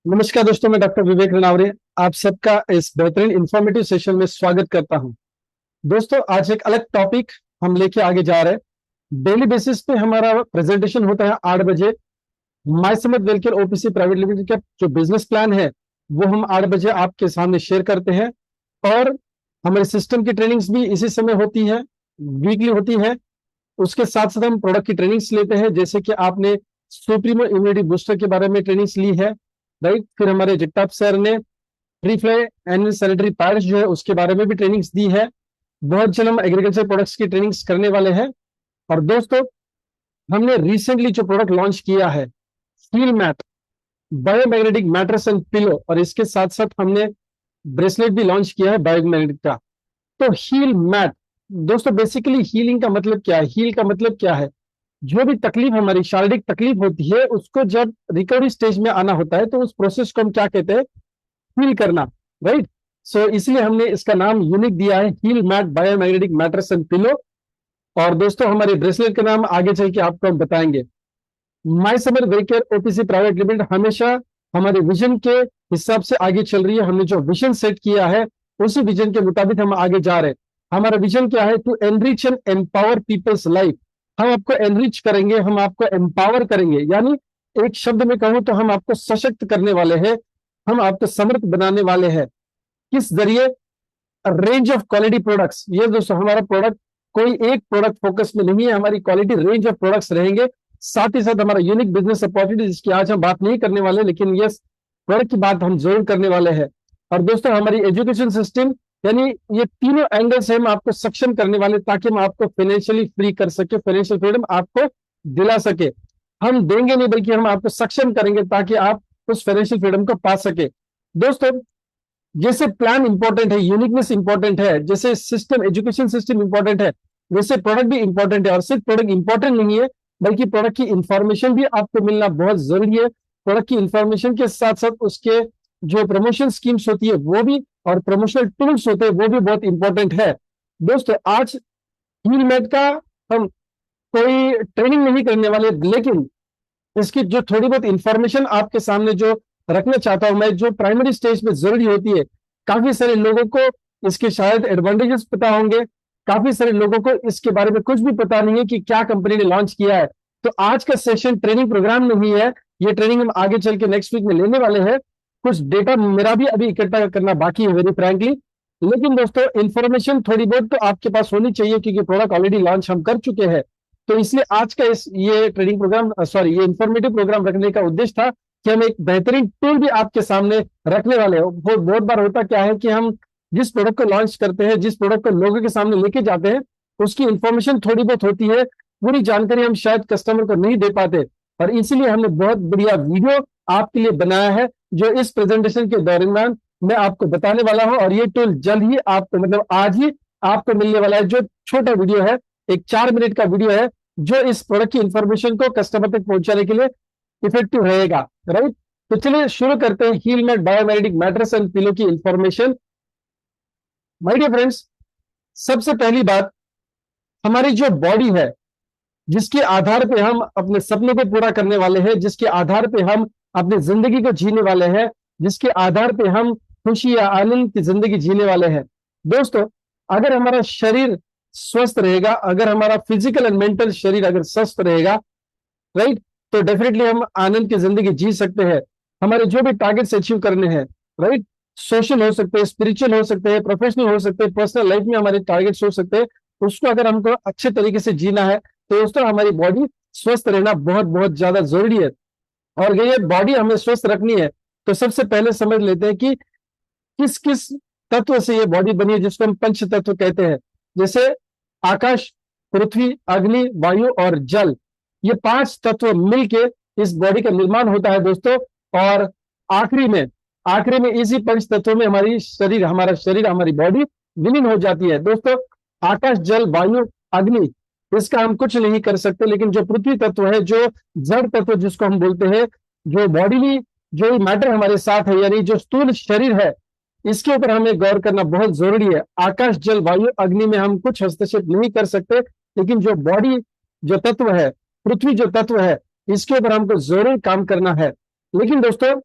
नमस्कार दोस्तों, मैं डॉक्टर विवेक रनावरे आप सबका इस बेहतरीन इंफॉर्मेटिव सेशन में स्वागत करता हूं। दोस्तों, आज एक अलग टॉपिक हम लेके आगे जा रहे हैं। डेली बेसिस पे हमारा प्रेजेंटेशन होता है 8 बजे। माय समत वेलकेयर ओपीसी प्राइवेट लिमिटेड का जो बिजनेस प्लान है वो हम 8 बजे आपके सामने शेयर करते हैं। और हमारे सिस्टम की ट्रेनिंग्स भी इसी समय होती है, वीकली होती है। उसके साथ साथ हम प्रोडक्ट की ट्रेनिंग्स लेते हैं, जैसे कि आपने सुप्रीमो इम्यूनिटी बूस्टर के बारे में ट्रेनिंग्स ली है, राइट। फिर हमारे जगताप सर ने free fly animal sanitary pads जो है उसके बारे में भी ट्रेनिंग्स दी है। बहुत जल्द हम एग्रीकल्चर प्रोडक्ट्स की ट्रेनिंग्स करने वाले हैं। और दोस्तों, हमने रिसेंटली जो प्रोडक्ट लॉन्च किया है Heal Mat biomagnetic mattress and pillow, और इसके साथ साथ हमने ब्रेसलेट भी लॉन्च किया है बायोमैग्नेटिक का। तो हील मैट दोस्तों, बेसिकली हीलिंग का मतलब क्या है, हील का मतलब क्या है? जो भी तकलीफ हमारी शारीरिक तकलीफ होती है उसको जब रिकवरी स्टेज में आना होता है तो उस प्रोसेस को हम क्या कहते हैं? हील करना, राइट। सो इसलिए हमने इसका नाम यूनिक दिया है, Heal Mat biomagnetic mattress and pillow. और दोस्तों, हमारे ब्रेसलेट का नाम आगे चल के आपको हम बताएंगे। My Samar wellcare OPC private limited हमेशा हमारे विजन के हिसाब से आगे चल रही है। हमने जो विजन सेट किया है उसी विजन के मुताबिक हम आगे जा रहे हैं। हमारा विजन क्या है? To enrich and empower people's life. हम आपको एनरिच करेंगे, हम आपको एम्पावर करेंगे, यानी एक शब्द में कहूं तो हम आपको सशक्त करने वाले हैं, हम आपको समर्थ बनाने वाले हैं। किस जरिए? Range of quality products. ये दोस्तों, हमारा प्रोडक्ट कोई एक प्रोडक्ट फोकस में नहीं है, हमारी क्वालिटी रेंज ऑफ प्रोडक्ट्स रहेंगे। साथ ही साथ हमारा यूनिक बिजनेस अपॉर्चुनिटी, जिसकी आज हम बात नहीं करने वाले, लेकिन यस, प्रोडक्ट की बात हम जरूर करने वाले हैं। और दोस्तों, हमारी एजुकेशन सिस्टम, यानी ये तीनों एंगल से हम आपको सक्षम करने वाले, ताकि हम आपको फाइनेंशियली फ्री कर सके, फाइनेंशियल फ्रीडम आपको दिला सके। हम देंगे नहीं बल्कि हम आपको सक्षम करेंगे ताकि आप उस फाइनेंशियल फ्रीडम को पा सके। दोस्तों, जैसे प्लान इंपॉर्टेंट है, यूनिकनेस इंपॉर्टेंट है, जैसे सिस्टम एजुकेशन सिस्टम इंपॉर्टेंट है, वैसे प्रोडक्ट भी इंपॉर्टेंट है। और सिर्फ प्रोडक्ट इंपॉर्टेंट नहीं है बल्कि प्रोडक्ट की इंफॉर्मेशन भी आपको मिलना बहुत जरूरी है। प्रोडक्ट की इंफॉर्मेशन के साथ साथ उसके जो प्रमोशन स्कीम्स होती है वो भी, और प्रमोशनल टूल्स होते हैं वो भी बहुत इंपॉर्टेंट है। दोस्तों, आज हील मेड का हम कोई ट्रेनिंग नहीं करने वाले, लेकिन इसकी जो थोड़ी बहुत इंफॉर्मेशन आपके सामने जो रखना चाहता हूं मैं, जो प्राइमरी स्टेज पे जरूरी होती है। काफी सारे लोगों को इसके शायद एडवांटेजेस पता होंगे, काफी सारे लोगों को इसके बारे में कुछ भी पता नहीं है कि क्या कंपनी ने लॉन्च किया है। तो आज का सेशन ट्रेनिंग प्रोग्राम नहीं है, ये ट्रेनिंग हम आगे चल के नेक्स्ट वीक में लेने वाले हैं। कुछ डेटा मेरा भी अभी इकट्ठा करना बाकी है, वेरी फ्रैंकली। लेकिन दोस्तों, इंफॉर्मेशन थोड़ी बहुत तो आपके पास होनी चाहिए, क्योंकि प्रोडक्ट ऑलरेडी लॉन्च हम कर चुके हैं। तो इसलिए आज का ये ट्रेनिंग प्रोग्राम, सॉरी, ये इंफॉर्मेटिव प्रोग्राम रखने का उद्देश्य था कि हम एक बेहतरीन टूल भी आपके सामने रखने वाले हैं। बहुत बार होता क्या है कि हम जिस प्रोडक्ट को लॉन्च करते हैं, जिस प्रोडक्ट को लोगों के सामने लेके जाते हैं, उसकी इंफॉर्मेशन थोड़ी बहुत होती है, पूरी जानकारी हम शायद कस्टमर को नहीं दे पाते। और इसीलिए हमने बहुत बढ़िया वीडियो आपके लिए बनाया है, जो इस प्रेजेंटेशन के दौरान मैं आपको बताने वाला हूं। और ये टूल जल्द ही आपको, मतलब आज ही आपको मिलने वाला है। जो छोटा वीडियो है, एक 4 मिनट का वीडियो है, जो इस प्रोडक्ट की इंफॉर्मेशन को कस्टमर तक पहुंचाने के लिए इफेक्टिव रहेगा, राइट। तो चलिए शुरू करते हैं Heal Mat biomagnetic mattress and pillow की इंफॉर्मेशन। माय डियर फ्रेंड्स, सबसे पहली बात, हमारी जो बॉडी है, जिसके आधार पे हम अपने सपनों को पूरा करने वाले हैं, जिसके आधार पे हम अपनी जिंदगी को जीने वाले हैं, जिसके आधार पे हम खुशी या आनंद की जिंदगी जीने वाले हैं। दोस्तों, अगर हमारा शरीर स्वस्थ रहेगा, अगर हमारा फिजिकल एंड मेंटल शरीर अगर स्वस्थ रहेगा, राइट, तो डेफिनेटली हम आनंद की जिंदगी जी सकते हैं। हमारे जो भी टारगेट्स अचीव करने हैं, राइट, सोशल हो सकते हैं, स्पिरिचुअल हो सकते हैं, प्रोफेशनल हो सकते हैं, पर्सनल लाइफ में हमारे टारगेट्स हो सकते हैं, उसको अगर हमको अच्छे तरीके से जीना है तो दोस्तों हमारी बॉडी स्वस्थ रहना बहुत बहुत ज्यादा जरूरी है। और ये बॉडी हमें स्वस्थ रखनी है तो सबसे पहले समझ लेते हैं कि किस किस तत्व से ये बॉडी बनी है, जिसको हम पंच तत्व कहते हैं। जैसे आकाश, पृथ्वी, अग्नि, वायु और जल, ये 5 तत्व मिलके इस बॉडी का निर्माण होता है दोस्तों। और आखिरी में इसी पंच तत्वों में हमारा शरीर, हमारी बॉडी विलीन हो जाती है दोस्तों। आकाश, जल, वायु, अग्नि, इसका हम कुछ नहीं कर सकते, लेकिन जो पृथ्वी तत्व है, जो जड़ तत्व जिसको हम बोलते हैं, जो बॉडी, जो मैटर हमारे साथ है, यानी जो स्थूल शरीर है, इसके ऊपर हमें गौर करना बहुत जरूरी है। आकाश, जल, वायु, अग्नि में हम कुछ हस्तक्षेप नहीं कर सकते, लेकिन जो बॉडी, जो तत्व है, पृथ्वी जो तत्व है, इसके ऊपर हमको जरूर काम करना है। लेकिन दोस्तों,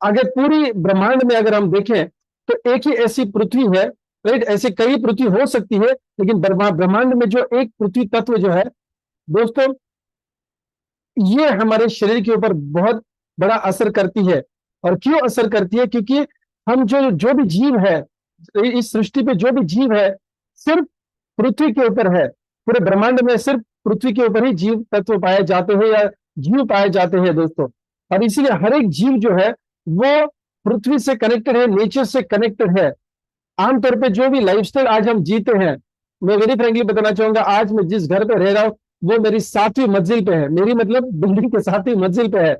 अगर पूरी ब्रह्मांड में अगर हम देखें तो एक ही ऐसी पृथ्वी है, राइट। ऐसे कई पृथ्वी हो सकती है, लेकिन ब्रह्मांड में जो एक पृथ्वी तत्व जो है दोस्तों, ये हमारे शरीर के ऊपर बहुत बड़ा असर करती है। और क्यों असर करती है? क्योंकि हम जो जो भी जीव है इस सृष्टि पे, जो भी जीव है सिर्फ पृथ्वी के ऊपर है। पूरे ब्रह्मांड में सिर्फ पृथ्वी के ऊपर ही जीव तत्व पाए जाते हैं या जीव पाए जाते हैं दोस्तों। और इसीलिए हर एक जीव जो है वो पृथ्वी से कनेक्टेड है, नेचर से कनेक्टेड है। आमतौर पे जो भी लाइफस्टाइल आज हम जीते हैं, मैं वेरी फ्रेंकली बताना चाहूंगा, आज मैं जिस घर पे रह रहा हूँ वो मेरी 7वीं मंजिल पे है। मेरी मतलब बिल्डिंग के 7वीं मंजिल पे है।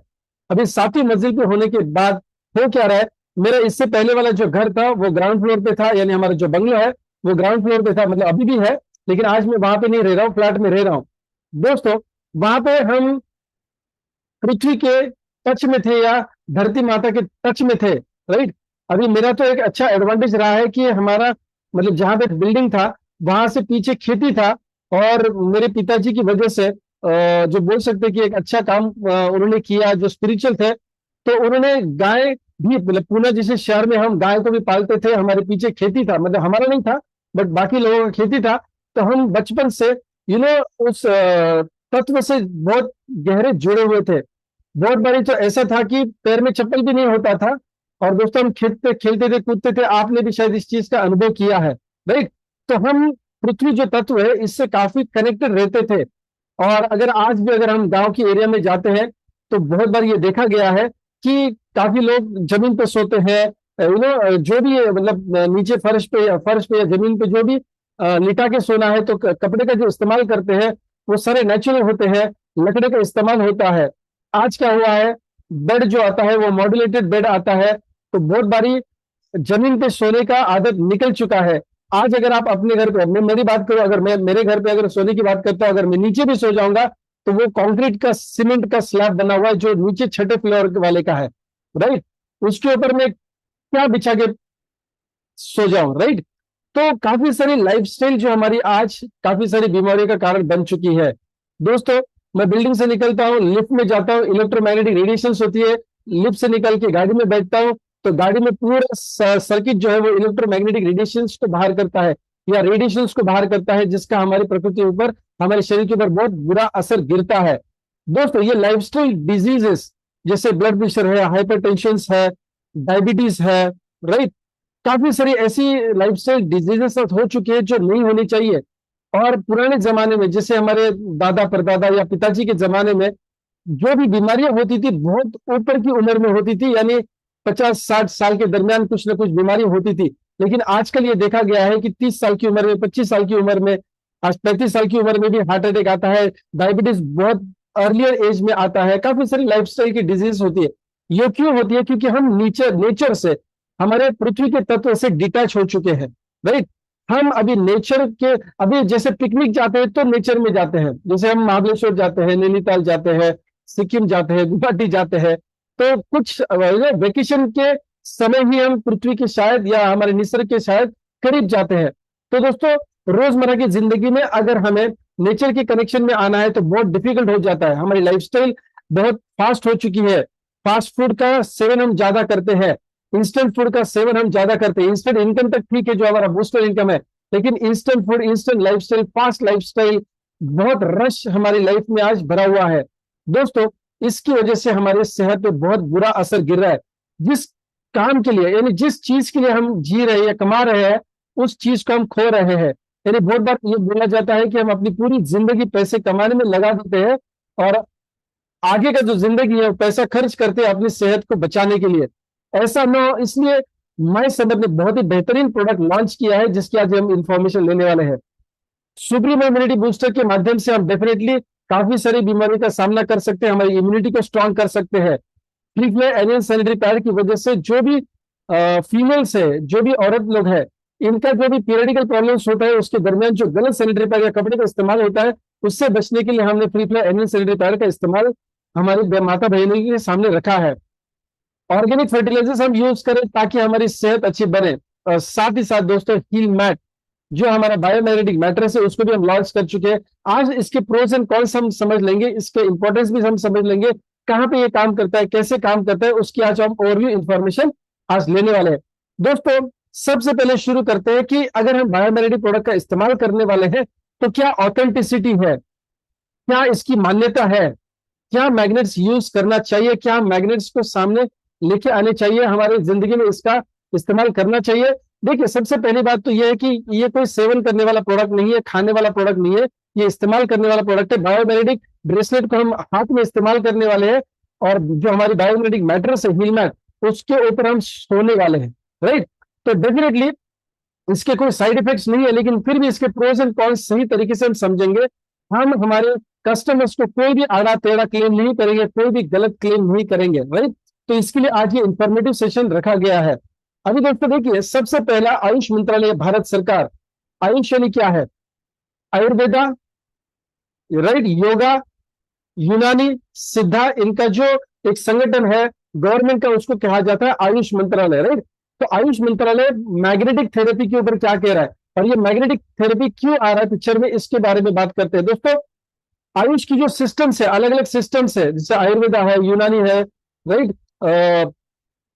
अभी 7वीं मंजिल पे होने के बाद हो क्या रहा है, मेरा इससे पहले वाला जो घर था वो ग्राउंड फ्लोर पे था, यानी हमारा जो बंगला है वो ग्राउंड फ्लोर पे था, मतलब अभी भी है, लेकिन आज मैं वहां पे नहीं रह रहा हूँ, फ्लैट में रह रहा हूँ दोस्तों। वहां पे हम पृथ्वी के टच में थे या धरती माता के टच में थे, राइट। अभी मेरा तो एक अच्छा एडवांटेज रहा है कि हमारा मतलब जहां पे बिल्डिंग था वहां से पीछे खेती था, और मेरे पिताजी की वजह से जो बोल सकते हैं कि एक अच्छा काम उन्होंने किया, जो स्पिरिचुअल थे। तो उन्होंने गाय भी, मतलब पुणे जैसे शहर में हम गाय को भी पालते थे, हमारे पीछे खेती था, मतलब हमारा नहीं था बट बाकी लोगों का खेती था। तो हम बचपन से उस तत्व से बहुत गहरे जुड़े हुए थे। बहुत बारी तो ऐसा था कि पैर में चप्पल भी नहीं होता था, और दोस्तों हम खेलते खेलते थे, कूदते थे। आपने भी शायद इस चीज का अनुभव किया है, राइट। तो हम पृथ्वी जो तत्व है इससे काफी कनेक्टेड रहते थे। और अगर आज भी अगर हम गांव की एरिया में जाते हैं तो बहुत बार ये देखा गया है कि काफी लोग जमीन पे सोते हैं, जो भी है, मतलब नीचे फर्श पे या जमीन पे जो भी लिटा के सोना है, तो कपड़े का जो इस्तेमाल करते हैं वो सारे नेचुरल होते हैं, लकड़े का इस्तेमाल होता है। आज क्या हुआ है, बेड जो आता है वो मॉड्यूलेटेड बेड आता है, तो बहुत बारी जमीन पे सोने का आदत निकल चुका है। आज अगर आप अपने घर पे, मैं मेरी बात करूं, अगर मैं मेरे घर पे अगर सोने की बात करता हूं, अगर मैं नीचे भी सो जाऊंगा तो वो कंक्रीट का सीमेंट का स्लैब बना हुआ है जो नीचे छठे फ्लोर वाले का है, राइट। उसके ऊपर मैं क्या बिछा के सो जाऊं, राइट। तो काफी सारी लाइफस्टाइल जो हमारी आज काफी सारी बीमारियों का कारण बन चुकी है दोस्तों। मैं बिल्डिंग से निकलता हूँ, लिफ्ट में जाता हूँ, इलेक्ट्रोमैग्नेटिक रेडिएशन होती है। लिफ्ट से निकल के गाड़ी में बैठता हूँ तो गाड़ी में पूरा सर्किट जो है वो इलेक्ट्रोमैग्नेटिक रेडिएशन को बाहर करता है या रेडिएशन को बाहर करता है, जिसका हमारी प्रकृति के ऊपर, हमारे शरीर के ऊपर बहुत बुरा असर गिरता है दोस्तों। ये लाइफस्टाइल डिजीजेस जैसे ब्लड प्रेशर है, हाइपरटेंशन है, डायबिटीज है, राइट। काफी सारी ऐसी लाइफस्टाइल डिजीजेस हो चुकी है जो नहीं होनी चाहिए। और पुराने जमाने में जैसे हमारे दादा परदादा या पिताजी के जमाने में जो भी बीमारियां होती थी बहुत ऊपर की उम्र में होती थी, यानी 50-60 साल के दरमियान कुछ ना कुछ बीमारी होती थी। लेकिन आजकल ये देखा गया है कि 30 साल की उम्र में, 25 साल की उम्र में, आज 35 साल की उम्र में भी हार्ट अटैक आता है, डायबिटीज बहुत अर्लियर एज में आता है, काफी सारी लाइफस्टाइल की डिजीज होती है। ये क्यों होती है? क्योंकि हम नेचर से, हमारे पृथ्वी के तत्व से डिटैच हो चुके हैं, राइट। हम अभी नेचर के, अभी जैसे पिकनिक जाते हैं तो नेचर में जाते हैं, जैसे हम महाबलेश्वर जाते हैं, नैनीताल जाते हैं, सिक्किम जाते हैं, गुवाहाटी जाते हैं, तो कुछ वेकेशन के समय ही हम पृथ्वी के शायद या हमारे निसर्ग के शायद करीब जाते हैं। तो दोस्तों रोजमर्रा की जिंदगी में अगर हमें नेचर के कनेक्शन में आना है तो बहुत डिफिकल्ट हो जाता है। हमारी लाइफस्टाइल बहुत फास्ट हो चुकी है, फास्ट फूड का सेवन हम ज्यादा करते हैं, इंस्टेंट फूड का सेवन हम ज्यादा करते हैं। इंस्टेंट इनकम तक ठीक है जो हमारा बूस्टर इनकम है, लेकिन instant food, instant lifestyle, fast lifestyle, बहुत रश हमारी लाइफ में आज भरा हुआ है दोस्तों। इसकी वजह से हमारे सेहत पे बहुत बुरा असर गिर रहा है। जिस काम के लिए, यानी जिस चीज के लिए हम जी रहे हैं या कमा रहे हैं, उस चीज को हम खो रहे हैं। यानी बहुत बार ये बोला जाता है कि हम अपनी पूरी जिंदगी पैसे कमाने में लगा देते हैं और आगे का जो जिंदगी है वो पैसा खर्च करते हैं अपनी सेहत को बचाने के लिए। ऐसा ना हो, इसलिए माय सेहत ने बहुत ही बेहतरीन प्रोडक्ट लॉन्च किया है जिसकी आज हम इंफॉर्मेशन लेने वाले हैं। सुप्रीम इम्यूनिटी बूस्टर के माध्यम से हम डेफिनेटली काफी सारी बीमारियों का सामना कर सकते हैं, हमारी इम्यूनिटी को स्ट्रांग कर सकते हैं। फ्री फ्लो एनियल सैनिटरी पैड की वजह से जो भी फीमेल्स है, जो भी औरत लोग है, इनका जो भी पीरियडिकल प्रॉब्लम्स होता है उसके दरमियान जो गलत सैनिटरी पैड या कपड़े का इस्तेमाल होता है, उससे बचने के लिए हमने फ्री फ्लो एनियल सैनिटरी पैड का इस्तेमाल हमारी माता बहनों के सामने रखा है। ऑर्गेनिक फर्टिलाइजर्स हम यूज करें ताकि हमारी सेहत अच्छी बने। साथ ही साथ दोस्तों हील मैट जो हमारा बायोमैग्नेटिक मैट्रेस है उसको भी हम लॉन्च कर चुके हैं। आज इसके प्रोज एंड कॉन्स हम समझ लेंगे, इसके इंपॉर्टेंस भी हम समझ लेंगे कहाँ पे ये काम करता है, कैसे काम करता है, उसकी आज हम ओवरव्यू इंफॉर्मेशन आज लेने वाले हैं। दोस्तों सबसे पहले शुरू करते हैं कि अगर हम बायोमैग्नेटिक प्रोडक्ट का इस्तेमाल करने वाले हैं तो क्या ऑथेंटिसिटी है, क्या इसकी मान्यता है, क्या मैग्नेट्स यूज करना चाहिए, क्या मैग्नेट्स को सामने लेके आने चाहिए, हमारी जिंदगी में इसका इस्तेमाल करना चाहिए। देखिए सबसे पहली बात तो यह है कि ये कोई सेवन करने वाला प्रोडक्ट नहीं है, खाने वाला प्रोडक्ट नहीं है, ये इस्तेमाल करने वाला प्रोडक्ट है। बायोमैग्नेटिक ब्रेसलेट को हम हाथ में इस्तेमाल करने वाले हैं और जो हमारी बायोमैग्नेटिक मैट्रेस है हील मैट, उसके ऊपर हम सोने वाले हैं, राइट। तो डेफिनेटली इसके कोई साइड इफेक्ट्स नहीं है, लेकिन फिर भी इसके प्रोज एंड कॉन्स सही तरीके से हम समझेंगे। हम हमारे कस्टमर्स को कोई भी आड़ा टेढ़ा क्लेम नहीं करेंगे, कोई भी गलत क्लेम नहीं करेंगे, राइट। तो इसके लिए आज ये इंफॉर्मेटिव सेशन रखा गया है। अभी दोस्तों देखिए, सबसे पहला आयुष मंत्रालय, भारत सरकार। आयुष यानी क्या है? आयुर्वेदा, राइट, योगा, यूनानी, सिद्धा, इनका जो एक संगठन है गवर्नमेंट का, उसको कहा जाता है आयुष मंत्रालय, राइट। तो आयुष मंत्रालय मैग्नेटिक थेरेपी के ऊपर क्या कह रहा है और ये मैग्नेटिक थेरेपी क्यों आ रहा है पिक्चर में, इसके बारे में बात करते हैं। दोस्तों आयुष की जो सिस्टम्स है, अलग अलग सिस्टम्स है, जैसे आयुर्वेदा है, यूनानी है, राइट,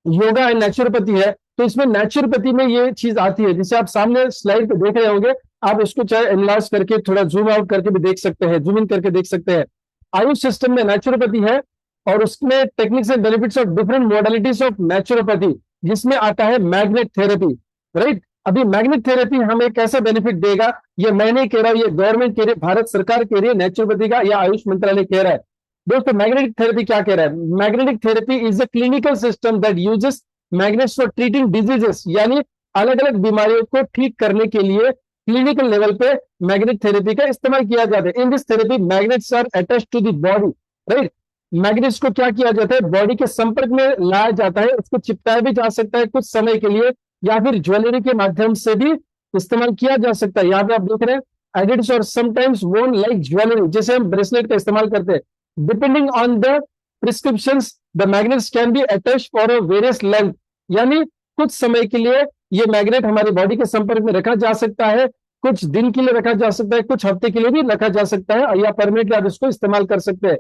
योगा है, नेचुरोपैथी है। तो इसमें नेचुरोपैथी में ये चीज आती है, जिसे आप सामने स्लाइड पे देख रहे होंगे, आप इसको चाहे एनलार्ज करके थोड़ा जूम आउट करके भी देख सकते हैं, जूम इन करके देख सकते हैं। आयुष सिस्टम में नेचुरोपैथी है और उसमें techniques and benefits of different modalities of naturopathy, जिसमें आता है मैग्नेट थेरेपी, राइट। अभी मैग्नेट थेरेपी हमें कैसा बेनिफिट देगा, ये मैं नहीं कह रहा हूं, ये गवर्नमेंट कह रही है, भारत सरकार कह रही है, नेचुरोपैथी का या आयुष मंत्रालय कह रहा है। दोस्तों मैग्नेटिक थेरेपी क्या कह रहा है? Magnetic therapy is a clinical system that uses magnets for treating diseases, यानी अलग अलग बीमारियों को ठीक करने के लिए क्लिनिकल लेवल पे मैग्नेट थेरेपी का इस्तेमाल किया जाता है। In this therapy magnets are attached to the body, right. Magnets को क्या किया जाता है? बॉडी के संपर्क में लाया जाता है, उसको चिपकाया भी जा सकता है कुछ समय के लिए, या फिर ज्वेलरी के माध्यम से भी इस्तेमाल किया जा सकता है। यहाँ पे आप देख रहे हैं एडिट्स और समटाइम्स वोन लाइक ज्वेलरी, जैसे हम ब्रेसलेट का इस्तेमाल करते हैं। Depending on the prescriptions the magnets can be attached for a various length, यानी कुछ समय के लिए ये मैग्नेट हमारी बॉडी के संपर्क में रखा जा सकता है, कुछ दिन के लिए रखा जा सकता है, कुछ हफ्ते के लिए भी रखा जा सकता है, या परमानेंटली आप इसको इस्तेमाल कर सकते हैं।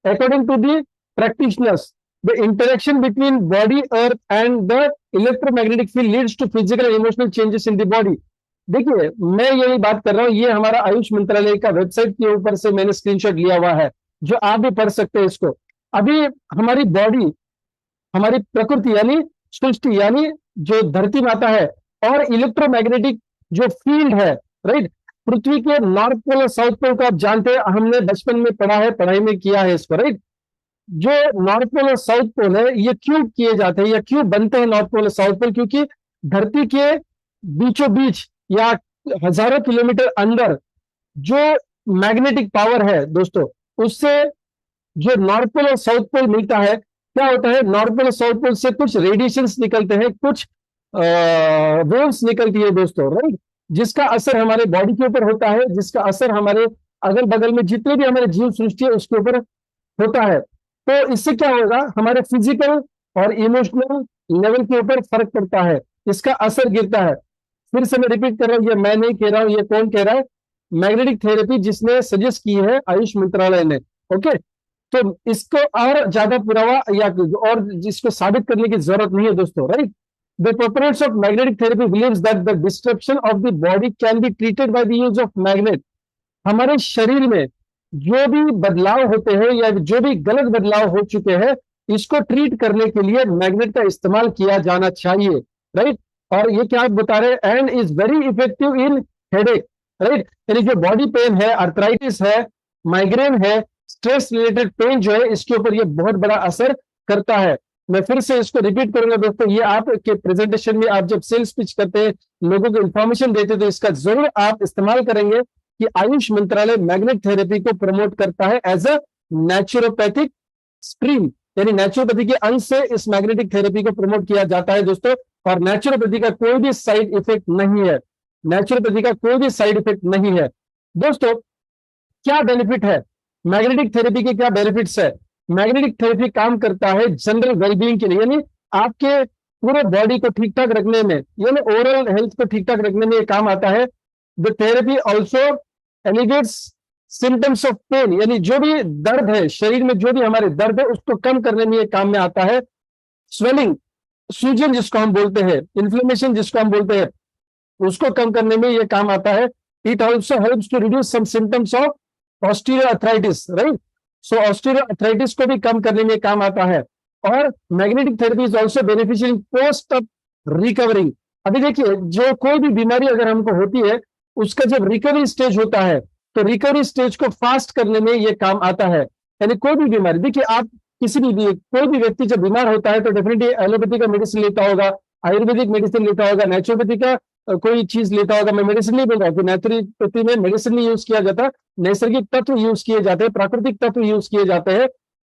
According to the practitioners, the interaction between body, earth and the electromagnetic field leads to physical and emotional changes in the body. देखिए मैं यही बात कर रहा हूं, ये हमारा आयुष मंत्रालय का वेबसाइट के ऊपर से मैंने स्क्रीनशॉट लिया हुआ है, जो आप भी पढ़ सकते हैं इसको। अभी हमारी बॉडी, हमारी प्रकृति यानी सृष्टि, यानी जो धरती माता है, और इलेक्ट्रोमैग्नेटिक जो फील्ड है, राइट, पृथ्वी के नॉर्थ पोल और साउथ पोल को आप जानते हैं, हमने बचपन में पढ़ा है, पढ़ाई में किया है इसको, राइट। जो नॉर्थ पोल और साउथ पोल है, ये क्यों किए जाते हैं या क्यों बनते हैं नॉर्थ पोल और साउथ पोल? क्योंकि धरती के बीचों बीच या हजारों किलोमीटर अंदर जो मैग्नेटिक पावर है दोस्तों, उससे जो नॉर्थ पोल और साउथ पोल मिलता है, क्या होता है, नॉर्थ पोल और साउथ पोल से कुछ रेडिएशंस निकलते हैं, कुछ वेव्स निकलती है दोस्तों, राइट, जिसका असर हमारे बॉडी के ऊपर होता है, जिसका असर हमारे अगल बगल में जितने भी हमारे जीव सृष्टि है उसके ऊपर होता है। तो इससे क्या होगा, हमारे फिजिकल और इमोशनल लेवल के ऊपर फर्क पड़ता है, इसका असर गिरता है। फिर से मैं रिपीट कर रहा हूं, ये मैं नहीं कह रहा हूं, ये कौन कह रहा है? मैग्नेटिक थेरेपी जिसने सजेस्ट की है आयुष मंत्रालय ने, ओके। तो इसको और ज्यादा पुरावा या और जिसको साबित करने की जरूरत नहीं है दोस्तों, right. The proponents of magnetic therapy believes that the disruption of the body can be treated by the use of magnet. हमारे शरीर में जो भी बदलाव होते हैं या जो भी गलत बदलाव हो चुके हैं, इसको ट्रीट करने के लिए मैग्नेट का इस्तेमाल किया जाना चाहिए, राइट। और ये क्या बता रहे हैं? And is very effective in headache, right, यानी जो बॉडी पेन है, अर्थराइटिस है, माइग्रेन है, स्ट्रेस रिलेटेड पेन जो है, इसके ऊपर ये बहुत बड़ा असर करता है। मैं फिर से इसको रिपीट करूंगा दोस्तों, ये आपके प्रेजेंटेशन में आप जब सेल्स पिच करते हैं, लोगों को इंफॉर्मेशन देते हैं, तो इसका जरूर आप इस्तेमाल करेंगे कि आयुष मंत्रालय मैग्नेट थेरेपी को प्रमोट करता है एज अ नेचुरोपैथिक स्ट्रीम, यानी नेचुरोपैथी के अंश से इस मैग्नेटिक थेरेपी को प्रमोट किया जाता है दोस्तों। और नेचुरोपैथी का कोई भी साइड इफेक्ट नहीं है, नेचुरोपैथी का कोई भी साइड इफेक्ट नहीं है दोस्तों। क्या बेनिफिट है मैग्नेटिक थेरेपी के? क्या बेनिफिट्स है? मैग्नेटिक थेरेपी काम करता है जनरल वेलबींग के लिए, यानी आपके पूरे बॉडी को ठीक ठाक रखने में, यानी ओवरऑल हेल्थ को ठीक ठाक रखने में ये काम आता है। The therapy also elevates symptoms of pain, यानी जो भी दर्द है शरीर में, जो भी हमारे दर्द है उसको कम करने में ये काम में आता है। स्वेलिंग, सूजन जिसको हम बोलते हैं, इन्फ्लेमेशन जिसको हम बोलते हैं, उसको कम करने में ये काम आता है। It also helps to reduce some symptoms of osteoarthritis, right. So osteoarthritis को भी कम करने में काम आता है। और magnetic therapy is also beneficial in post recovering. अभी देखिए, जो कोई भी बीमारी अगर हमको होती है, उसका जब रिकवरी स्टेज होता है, तो रिकवरी स्टेज को फास्ट करने में ये काम आता है। यानी कोई भी बीमारी, देखिए आप किसी भी कोई भी व्यक्ति जब बीमार होता है तो डेफिनेटली एलोपैथी का मेडिसिन लेता होगा, आयुर्वेदिक मेडिसिन लेता होगा, नेचुरोपैथी का कोई चीज लेता होगा। मैं मेडिसिन नहीं बोल रहा हूँ, नेचुरोपैथी में मेडिसिन नहीं यूज किया जाता, नैसर्गिक तत्व यूज किए जाते हैं, प्राकृतिक तत्व यूज किए जाते हैं।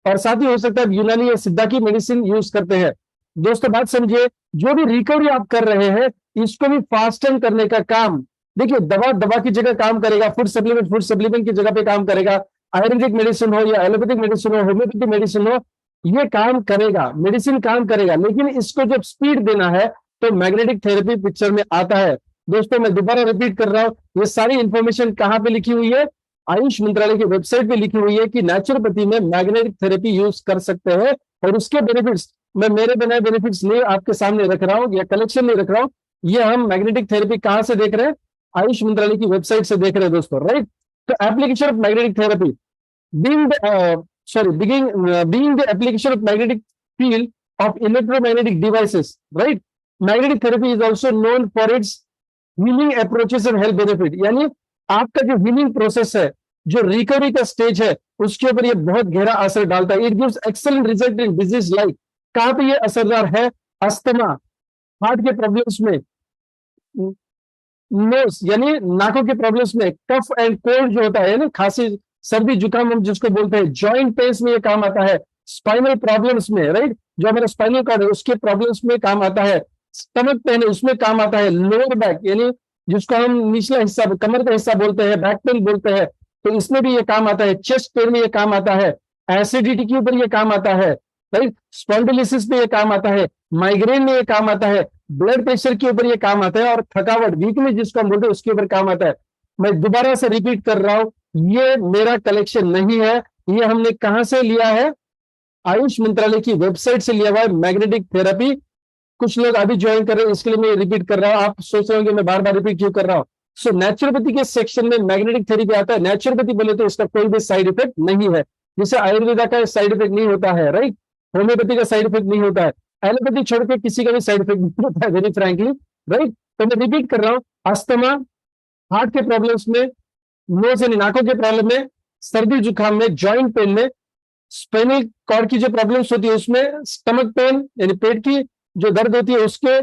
और साथ ही हो सकता है यूनानी या सिद्धा की मेडिसिन यूज करते हैं। दोस्तों बात समझिए, जो भी रिकवरी आप कर रहे हैं, इसको भी फास्टन करने का काम, देखिए दवा दवा की जगह काम करेगा, फूड सप्लीमेंट की जगह पे काम करेगा, आयुर्वेदिक मेडिसिन हो या एलोपैथिक मेडिसिन हो, होम्योपैथिक मेडिसिन हो, ये काम करेगा, मेडिसिन काम करेगा। लेकिन इसको जब स्पीड देना है तो मैग्नेटिक थेरेपी पिक्चर में आता है। दोस्तों मैं दोबारा रिपीट कर रहा हूं, ये सारी इंफॉर्मेशन कहां पे लिखी हुई है? आयुष मंत्रालय की वेबसाइट पे लिखी हुई है कि नेचुरोपैथी में मैग्नेटिक थेरेपी यूज कर सकते हैं। और उसके बेनिफिट्स मैं मेरे बनाए बेनिफिट्स नहीं आपके सामने रख रहा हूं या कलेक्शन नहीं रख रहा हूं, ये हम मैग्नेटिक थेरेपी कहां से देख रहे हैं? आयुष मंत्रालय की वेबसाइट से देख रहे हैं दोस्तों, राइट। तो application of magnetic therapy being the being the application of magnetic field of electromagnetic devices, right? Magnetic therapy is also known for its healing approaches and health benefit। यानी आपका जो हीलिंग प्रोसेस है, जो recovery का stage है, उसके ऊपर ये बहुत गहरा असर डालता है। It gives excellent result in disease like, कहां पे ये असरदार है? अस्थमा, हार्ट के प्रॉब्लम्स में, नोज यानी नाकों के प्रॉब्लम्स में, कफ एंड कोल्ड जो होता है ना, खांसी सर्दी जुकाम हम जिसको बोलते हैं, जॉइंट पेन्स में ये काम आता है, स्पाइनल प्रॉब्लम्स में, राइट, जो हमारा स्पाइनल कॉर्ड है उसके प्रॉब्लम्स में काम आता है, स्टमक पेन है उसमें काम आता है, लोअर बैक यानी जिसको हम निचला हिस्सा कमर का हिस्सा बोलते हैं, बैक पेन बोलते हैं, तो इसमें भी ये काम आता है, चेस्ट पेन में ये काम आता है, एसिडिटी के ऊपर ये काम आता है, राइट, स्पॉन्डिलिसिस में ये काम आता है, माइग्रेन में ये काम आता है, ब्लड प्रेशर के ऊपर ये काम आता है, और थकावट वीकनेस जिसको हम बोलते हैं उसके ऊपर काम आता है। मैं दोबारा से रिपीट कर रहा हूं, ये मेरा कलेक्शन नहीं है, ये हमने कहां से लिया है? आयुष मंत्रालय की वेबसाइट से लिया हुआ है मैग्नेटिक थेरेपी। कुछ लोग अभी ज्वाइन कर रहे हैं, इसके लिए मैं रिपीट कर रहा हूं, आप सोच रहे होंगे मैं बार बार रिपीट क्यों कर रहा हूं। सो नेचुरोपैथी के सेक्शन में मैग्नेटिक थेरेपी आता है। नेचुरोपैथी बोले तो इसका कोई भी साइड इफेक्ट नहीं है, जैसे आयुर्वेदा का साइड इफेक्ट नहीं होता है, राइट, होम्योपैथी का साइड इफेक्ट नहीं होता है, एलोपैथी छोड़ के किसी का भी साइड इफेक्ट नहीं होता है, वेरी फ्रैंकली, राइट। तो मैं रिपीट कर रहा हूं, अस्थमा, हार्ट के प्रॉब्लम्स में, नोज यानी नाकों के प्रॉब्लम में, सर्दी जुकाम में, जॉइंट पेन में, स्पाइनल कॉर्ड की जो प्रॉब्लम्स होती है उसमें, स्टमक पेन यानी पेट की जो दर्द होती है उसके,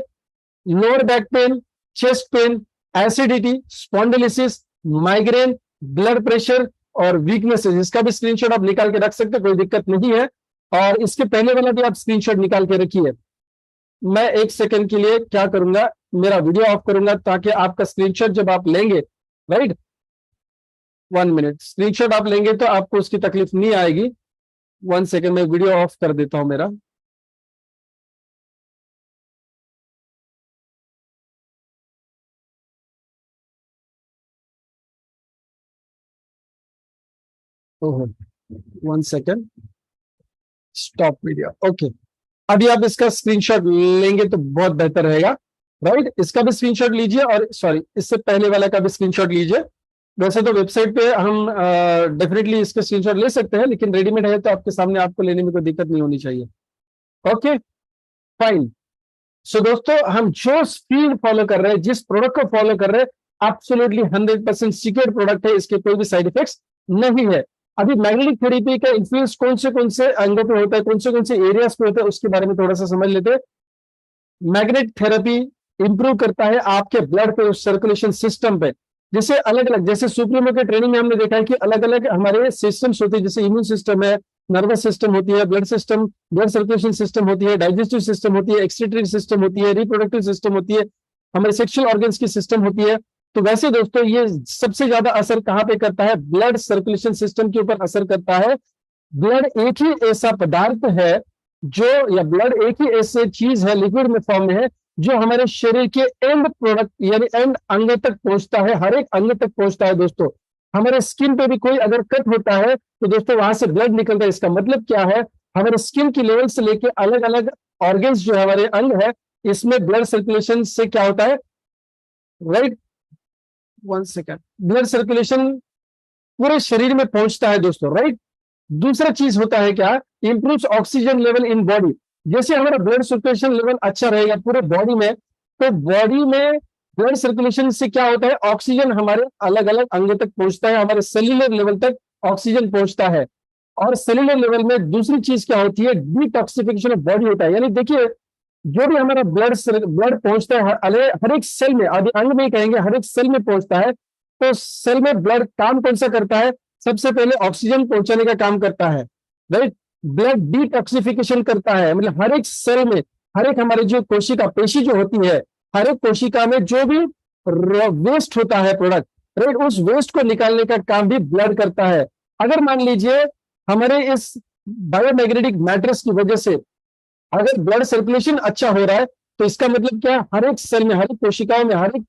lower back pain, chest pain, acidity, spondylosis, migraine, blood pressure और वीकनेसेस, इसका भी स्क्रीनशॉट आप निकाल के रख सकते हैं, कोई दिक्कत नहीं है। और इसके पहले वाला भी आप स्क्रीनशॉट निकाल के रखिए। मैं एक सेकंड के लिए क्या करूंगा, मेरा वीडियो ऑफ करूंगा ताकि आपका स्क्रीनशॉट जब आप लेंगे, राइट, 1 मिनट, स्क्रीनशॉट आप लेंगे तो आपको उसकी तकलीफ नहीं आएगी। 1 सेकंड में वीडियो ऑफ कर देता हूं मेरा। ओहो, 1 सेकंड, स्टॉप वीडियो, ओके। अभी आप इसका स्क्रीनशॉट लेंगे तो बहुत बेहतर रहेगा, राइट। इसका भी स्क्रीनशॉट लीजिए, और सॉरी इससे पहले वाला का भी स्क्रीनशॉट लीजिए। वैसे तो वेबसाइट पे हम डेफिनेटली इसके स्क्रीनशॉट ले सकते हैं, लेकिन रेडीमेड है तो आपके सामने आपको लेने में कोई दिक्कत नहीं होनी चाहिए। Okay fine. सो दोस्तों, हम जो फील्ड फॉलो कर रहे हैं, जिस प्रोडक्ट को फॉलो कर रहे हैं, एब्सोल्युटली 100% सीक्रेट प्रोडक्ट है, इसके कोई भी साइड इफेक्ट्स नहीं है। अभी मैग्नेटिक थेरेपी का इन्फ्लुएंस कौन से अंगों पे होता है, कौन से एरियाज पे होता है, उसके बारे में थोड़ा सा समझ लेते हैं। मैग्नेटिक थेरेपी इंप्रूव करता है आपके ब्लड पे, सर्कुलेशन सिस्टम पे, जैसे अलग अलग, जैसे सुप्रीमो के ट्रेनिंग में हमने देखा है कि अलग अलग हमारे सिस्टम्स होते हैं, जैसे इम्यून सिस्टम है, नर्वस सिस्टम होती है, blood system, blood circulation system होती है, डाइजेस्टिव सिस्टम होती है, एक्सक्रीटरी सिस्टम होती है, रिप्रोडक्टिव सिस्टम होती है, हमारे सेक्सुअल ऑर्गन्स की सिस्टम होती है। तो वैसे दोस्तों, ये सबसे ज्यादा असर कहां पे करता है? ब्लड सर्कुलेशन सिस्टम के ऊपर असर करता है। ब्लड एक ही ऐसा पदार्थ है जो, या ब्लड एक ही ऐसी चीज है, लिक्विड में फॉर्म में है, जो हमारे शरीर के एंड प्रोडक्ट यानी एंड अंग तक पहुंचता है, हर एक अंग तक पहुंचता है दोस्तों। हमारे स्किन पे भी कोई अगर कट होता है तो दोस्तों वहां से ब्लड निकलता है। इसका मतलब क्या है, हमारे स्किन की लेवल से लेके अलग अलग ऑर्गन्स जो है, हमारे अंग है, इसमें ब्लड सर्कुलेशन से क्या होता है, राइट, 1 सेकेंड, ब्लड सर्कुलेशन पूरे शरीर में पहुंचता है दोस्तों, राइट। दूसरा चीज होता है क्या, improves oxygen level in body. जैसे हमारा ब्लड सर्कुलेशन लेवल अच्छा रहेगा पूरे बॉडी में, तो बॉडी में ब्लड सर्कुलेशन से क्या होता है, ऑक्सीजन हमारे अलग अलग अंग तक पहुंचता है, हमारे सेल्यूलर लेवल तक ऑक्सीजन पहुंचता है। और सेल्यूलर लेवल में दूसरी चीज क्या होती है, डिटॉक्सिफिकेशन ऑफ बॉडी होता है। यानी देखिए, जो भी हमारा ब्लड पहुंचता है हर एक सेल में, आदि अंग में ही कहेंगे, हर एक सेल में पहुंचता है। तो सेल में ब्लड काम कौन सा करता है, सबसे पहले ऑक्सीजन पहुंचाने का काम करता है, राइट। ब्लड डिटॉक्सिफिकेशन करता है, मतलब हर एक सेल में, हर एक हमारी जो कोशिका पेशी जो होती है, हर एक कोशिका में जो भी वेस्ट होता है प्रोडक्ट, राइट, उस वेस्ट को निकालने का काम भी ब्लड करता है। अगर मान लीजिए हमारे इस बायोमैग्नेटिक मैट्रिक्स की वजह से अगर ब्लड सर्कुलेशन अच्छा हो रहा है, तो इसका मतलब क्या है, हर एक सेल में, हर एक कोशिकाओं में, हर एक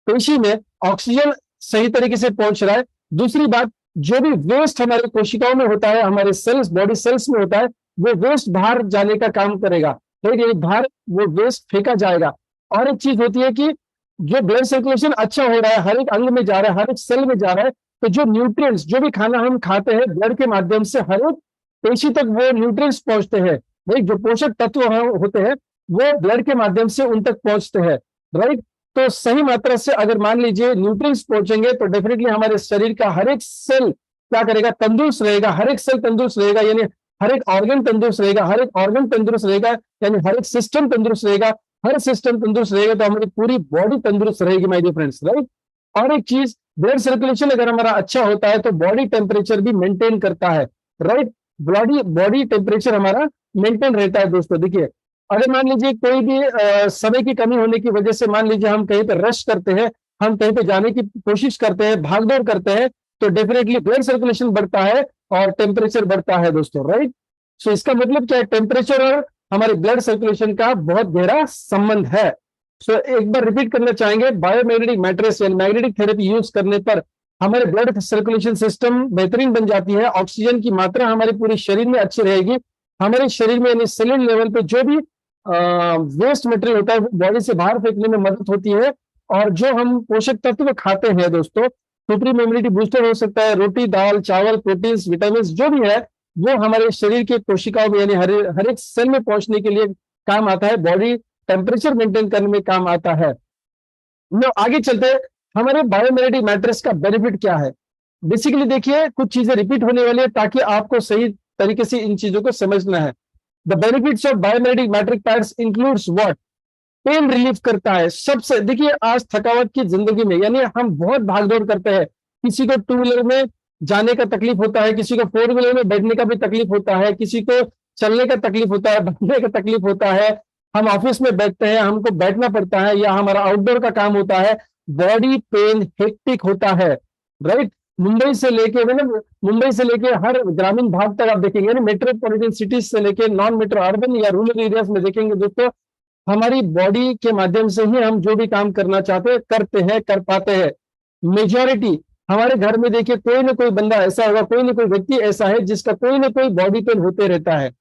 पेशी में ऑक्सीजन सही तरीके से पहुंच रहा है। दूसरी बात, जो भी वेस्ट हमारे कोशिकाओं में होता है, हमारे सेल्स, बॉडी सेल्स में होता है, वो वेस्ट बाहर जाने का काम करेगा, ठीक है, बाहर वो वेस्ट फेंका जाएगा। और एक चीज होती है कि जो ब्लड सर्कुलेशन अच्छा हो रहा है, हर एक अंग में जा रहा है, हर एक सेल में जा रहा है, तो जो न्यूट्रिएंट्स, जो भी खाना हम खाते हैं, ब्लड के माध्यम से हर एक पेशी तक वो न्यूट्रिएंट्स पहुंचते हैं, राइट, जो पोषक तत्व होते हैं वो ब्लड के माध्यम से उन तक पहुंचते हैं, राइट। तो सही मात्रा से अगर मान लीजिए न्यूट्रिएंट्स पहुंचेंगे, तो डेफिनेटली हमारे शरीर का हर एक सेल क्या करेगा, तंदुरुस्त रहेगा, हर एक सेल तंदुरुस्त रहेगा, यानी हर एक ऑर्गन तंदुरुस्त रहेगा, हर एक ऑर्गन तंदुरुस्त रहेगा, यानी हर एक सिस्टम तंदुरुस्त रहेगा। हर सिस्टम तंदुरुस्त रहेगा तो हमारी पूरी बॉडी तंदुरुस्त रहेगी, माय डियर फ्रेंड्स, राइट। और एक चीज, ब्लड सर्कुलेशन अगर हमारा अच्छा होता है तो बॉडी टेम्परेचर भी मेंटेन करता है, राइट। बॉडी बॉडी टेम्परेचर हमारा मेंटेन रहता है दोस्तों। देखिए, अगर मान लीजिए कोई भी समय की कमी होने की वजह से मान लीजिए हम कहीं पे रश करते हैं, हम कहीं पे जाने की कोशिश करते हैं, भागदौड़ करते हैं, तो डेफिनेटली ब्लड सर्कुलेशन बढ़ता है और टेम्परेचर बढ़ता है दोस्तों, राइट। सो इसका मतलब क्या है, टेम्परेचर और हमारे ब्लड सर्कुलेशन का बहुत गहरा संबंध है। सो एक बार रिपीट करना चाहेंगे, बायोमैग्नेटिक मैट्रिक्स यानी मैग्नेटिक थेरेपी यूज करने पर हमारे ब्लड सर्कुलेशन सिस्टम बेहतरीन बन जाती है, ऑक्सीजन की मात्रा हमारे पूरे शरीर में अच्छी रहेगी, हमारे शरीर में यानी सेलुलर लेवल पे जो भी वेस्ट मटेरियल होता है वो बॉडी से बाहर फेंकने में मदद होती है। और जो हम पोषक तत्व खाते हैं दोस्तों, सुप्रीम इम्यूनिटी बूस्टर हो सकता है, रोटी, दाल, चावल, प्रोटीन, विटामिन जो भी है, वो हमारे शरीर के कोशिकाओं में यानी हर एक सेल में पहुंचने के लिए काम आता है, बॉडी टेम्परेचर मेंटेन करने में काम आता है। लो आगे चलते हैं, हमारे बायोमैग्नेटिक मैट्रिक्स का बेनिफिट क्या है। बेसिकली देखिए, कुछ चीजें रिपीट होने वाली है ताकि आपको सही तरीके से इन चीजों को समझना है। The benefits of biomagnetic matrix pads includes what, pain relief करता है सबसे। देखिए, आज थकावट की जिंदगी में यानी हम बहुत भागदौड़ करते हैं, किसी को टू व्हीलर में जाने का तकलीफ होता है, किसी को फोर व्हीलर में बैठने का भी तकलीफ होता है, किसी को चलने का तकलीफ होता है, बैठने का तकलीफ होता है, हम ऑफिस में बैठते हैं, हमको बैठना पड़ता है, या हमारा आउटडोर का काम होता है, बॉडी पेन हेक्टिक होता है, राइट। मुंबई से लेके मतलब मुंबई से लेके हर ग्रामीण भाग तक आप देखेंगे, यानी मेट्रोपॉलिटन सिटीज से लेके नॉन मेट्रो अर्बन या रूरल एरियाज में देखेंगे दोस्तों, हमारी बॉडी के माध्यम से ही हम जो भी काम करना चाहते हैं करते हैं, कर पाते हैं। मेजॉरिटी हमारे घर में देखिए, कोई ना कोई बंदा ऐसा होगा, कोई ना कोई व्यक्ति ऐसा है जिसका कोई ना कोई बॉडी पेन होते रहता है।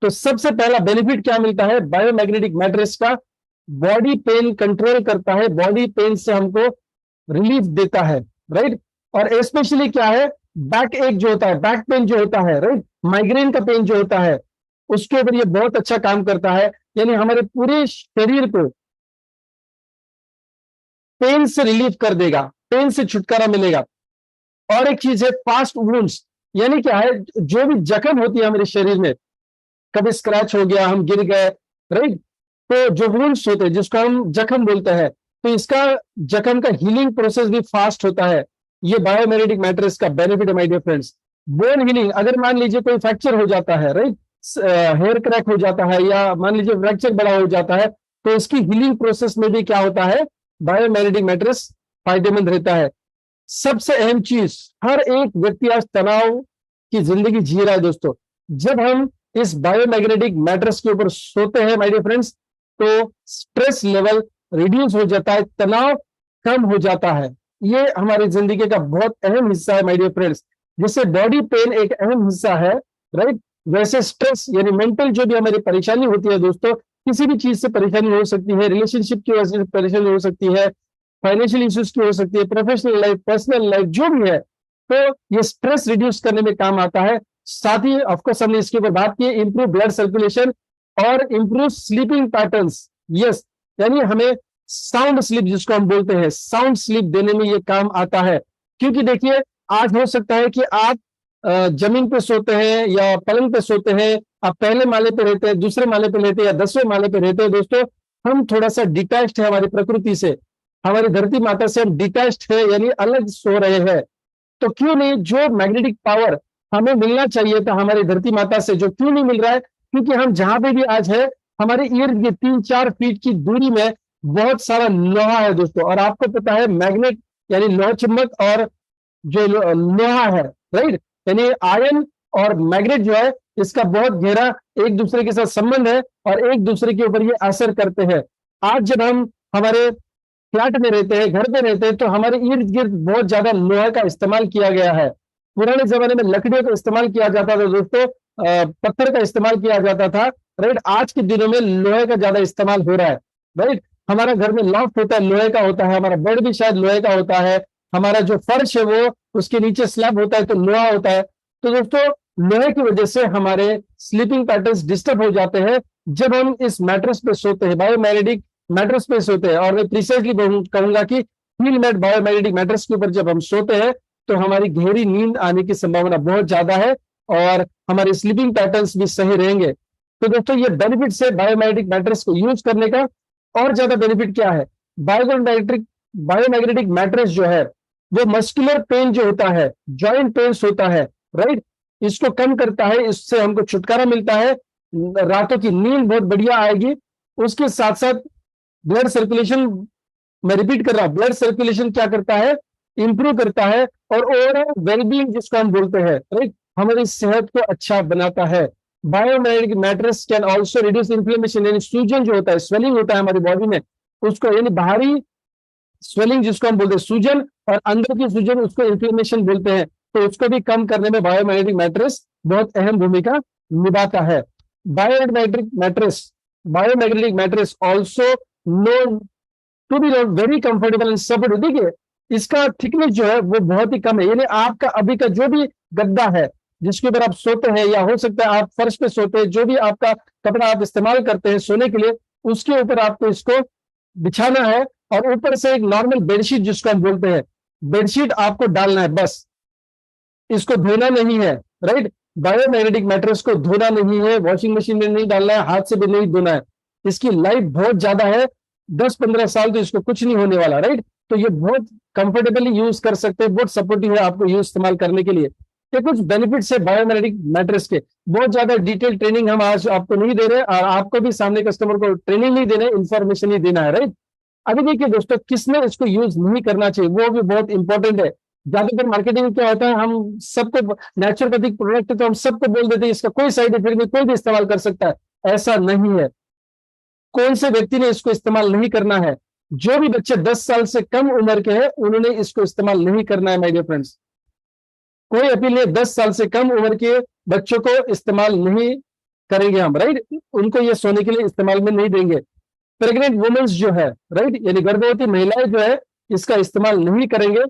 तो सबसे पहला बेनिफिट क्या मिलता है बायोमैग्नेटिक मैट्रिक्स का, बॉडी पेन कंट्रोल करता है, बॉडी पेन से हमको रिलीफ देता है, राइट। और स्पेशली क्या है, बैक एक जो होता है, बैक पेन जो होता है, राइट, माइग्रेन का पेन जो होता है, उसके ऊपर ये बहुत अच्छा काम करता है, यानी हमारे पूरे शरीर को पेन से रिलीफ कर देगा, पेन से छुटकारा मिलेगा। और एक चीज है फास्ट वुंड्स, यानी क्या है, जो भी जख्म होती है हमारे शरीर में, कभी स्क्रैच हो गया, हम गिर गए, राइट, तो जो वुंड्स होते हैं जिसको हम जख्म बोलते हैं, तो इसका जख्म का हीलिंग प्रोसेस भी फास्ट होता है। ये बायोमैग्नेटिक मैट्रिक्स का बेनिफिट है my dear friends. Bone healing, अगर मान लीजिए कोई फ्रैक्चर हो जाता है, राइट, हेयर क्रैक हो जाता है, या मान लीजिए फ्रैक्चर बड़ा हो जाता है, तो इसकी हीलिंग प्रोसेस में भी क्या होता है, बायोमैग्नेटिक मैट्रिक्स फायदेमंद रहता है। सबसे अहम चीज, हर एक व्यक्ति आज तनाव की जिंदगी जी रहा है दोस्तों। जब हम इस बायोमैग्नेटिक मैट्रिक्स के ऊपर सोते हैं माय डियर फ्रेंड्स, तो स्ट्रेस लेवल रिड्यूस हो जाता है, तनाव कम हो जाता है, ये हमारी जिंदगी का बहुत अहम हिस्सा है माय डियर फ्रेंड्स। जैसे बॉडी पेन एक अहम हिस्सा है, राइट, वैसे स्ट्रेस यानी मेंटल जो भी हमारी परेशानी होती है दोस्तों, किसी भी चीज से परेशानी हो सकती है, रिलेशनशिप की वजह से परेशानी हो सकती है, फाइनेंशियल इश्यूज की हो सकती है, प्रोफेशनल लाइफ, पर्सनल लाइफ, जो भी है, तो ये स्ट्रेस रिड्यूस करने में काम आता है। साथ ही ऑफकोर्स हमने इसके ऊपर बात की, इंप्रूव ब्लड सर्कुलेशन और इंप्रूव स्लीपिंग पैटर्न्स। यस, यानी हमें साउंड स्लीप जिसको हम बोलते हैं, साउंड स्लीप देने में ये काम आता है। क्योंकि देखिए, आज हो सकता है कि आप जमीन पे सोते हैं या पलंग पे सोते हैं, आप पहले माले पे रहते हैं, दूसरे माले पे रहते हैं या 10वें माले पे रहते हैं दोस्तों, हम थोड़ा सा डिटैच्ड है हमारी प्रकृति से, हमारी धरती माता से हम डिटैच्ड है, यानी अलग सो रहे हैं। तो क्यों नहीं जो मैग्नेटिक पावर हमें मिलना चाहिए था हमारी धरती माता से, जो क्यों नहीं मिल रहा है? क्योंकि हम जहां पे भी आज है, हमारे इर्द गिर्द 3-4 फीट की दूरी में बहुत सारा लोहा है दोस्तों। और आपको पता है मैग्नेट यानी लोह चुंबक और जो लोहा है, राइट, यानी आयन और मैग्नेट जो है, इसका बहुत गहरा एक दूसरे के साथ संबंध है और एक दूसरे के ऊपर ये असर करते हैं। आज जब हम हमारे फ्लैट में रहते हैं, घर पे रहते हैं, तो हमारे इर्द गिर्द बहुत ज्यादा लोहे का इस्तेमाल किया गया है। पुराने जमाने में लकड़ियों का इस्तेमाल किया जाता था दोस्तों, पत्थर का इस्तेमाल किया जाता था, राइट। आज के दिनों में लोहे का ज्यादा इस्तेमाल हो रहा है, राइट। हमारा घर में लॉफ्ट होता है, लोहे का होता है, हमारा बेड भी शायद लोहे का होता है, हमारा जो फर्श है वो उसके नीचे स्लैब होता है तो लोहा होता है। तो दोस्तों, लोहे की वजह से हमारे स्लीपिंग पैटर्न्स डिस्टर्ब हो जाते हैं जब हम इस मैट्रेस पे सोते हैं, बायोमैग्नेटिक मैट्रेस पे सोते हैं। और मैं प्रिसाइजली कहूंगा कि हील मैट बायोमैग्नेटिक मैट्रेस के ऊपर जब हम सोते हैं तो हमारी गहरी नींद आने की संभावना बहुत ज्यादा है और हमारे स्लीपिंग पैटर्न्स भी सही रहेंगे। तो दोस्तों, ये बेनिफिट है बायोमैग्नेटिक मैट्रेस को यूज करने का। और ज्यादा बेनिफिट क्या है? बायोमैग्नेटिक मैट्रेस जो है वो मस्कुलर पेन जो होता है, जॉइंट पेन्स होता है, राइट, इसको कम करता है, इससे हमको छुटकारा मिलता है, रातों की नींद बहुत बढ़िया आएगी। उसके साथ साथ ब्लड सर्कुलेशन, मैं रिपीट कर रहा हूं, ब्लड सर्कुलेशन क्या करता है? इंप्रूव करता है और ओवरऑल वेलबींग जिसको हम बोलते हैं, राइट, हमारी सेहत को अच्छा बनाता है। Biomagnetic mattress can also reduce inflammation, यानी सूजन जो होता है, स्वेलिंग होता है हमारी बॉडी में, उसको, यानी बाहरी स्वेलिंग जिसको हम बोलते हैं सूजन, और अंदर की सूजन उसको इन्फ्लेमेशन बोलते हैं, तो उसको भी कम करने में बायोमैग्नेटिक मैट्रेस बहुत अहम भूमिका निभाता है। Biomagnetic mattress biomagnetic mattress also known to be very comfortable and supportive. देखिए, इसका थिकनेस जो है वो बहुत ही कम है, यानी आपका अभी का जो भी गद्दा है जिसके ऊपर आप सोते हैं, या हो सकता है आप फर्श पे सोते हैं, जो भी आपका कपड़ा आप इस्तेमाल करते हैं सोने के लिए, उसके ऊपर आपको इसको बिछाना है और ऊपर से एक नॉर्मल बेडशीट जिसको हम बोलते हैं, बेडशीट आपको डालना है, बस। इसको धोना नहीं है, राइट। बायोमैग्नेटिक मैट्रेस को धोना नहीं है, वॉशिंग मशीन में नहीं डालना है, हाथ से भी नहीं धोना है। इसकी लाइफ बहुत ज्यादा है, 10-15 साल तो इसको कुछ नहीं होने वाला, राइट। तो ये बहुत कंफर्टेबली यूज कर सकते हैं, बहुत सपोर्टिव है आपको यूज इस्तेमाल करने के लिए। ये कुछ बेनिफिट्स है बायोमैग्नेटिक मैट्रेस के। बहुत ज्यादा डिटेल ट्रेनिंग हम आज आपको नहीं दे रहे, और आपको भी सामने कस्टमर को ट्रेनिंग नहीं देना है, इंफॉर्मेशन ही देना है, राइट। अभी देखिए दोस्तों, किसने इसको यूज नहीं करना चाहिए वो भी बहुत इंपॉर्टेंट है। ज्यादातर मार्केटिंग में क्या होता है, हम सबको नेचुरोपैथिक प्रोडक्ट है तो हम सबको बोल देते हैं इसका कोई साइड इफेक्ट नहीं, कोई भी इस्तेमाल कर सकता है। ऐसा नहीं है। कौन से व्यक्ति ने इसको इस्तेमाल नहीं करना है? जो भी बच्चे 10 साल से कम उम्र के हैं उन्होंने इसको इस्तेमाल नहीं करना है माय डियर फ्रेंड्स। कोई अपील नहीं, 10 साल से कम उम्र के बच्चों को इस्तेमाल नहीं करेंगे हम, राइट। उनको ये सोने के लिए इस्तेमाल में नहीं देंगे। प्रेग्नेंट वुमेन्स जो है, राइट, यानी गर्भवती महिलाएं जो है, इसका इस्तेमाल नहीं करेंगे।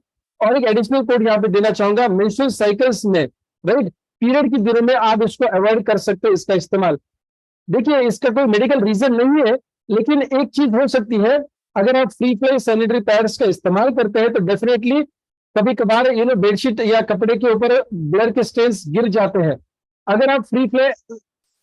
और एक एडिशनल कोड यहाँ पे देना चाहूंगा, मेंस्ट्रुअल साइकिल्स में, राइट, पीरियड के दिनों में आप इसको अवॉइड कर सकते हो इसका इस्तेमाल। देखिए, इसका कोई मेडिकल रीजन नहीं है, लेकिन एक चीज हो सकती है, अगर आप फ्री फ्लो सैनिटरी पैड्स का इस्तेमाल करते हैं तो डेफिनेटली कभी कभार बेडशीट या कपड़े के ऊपर ब्लड के स्टेन्स गिर जाते हैं। अगर आप free flow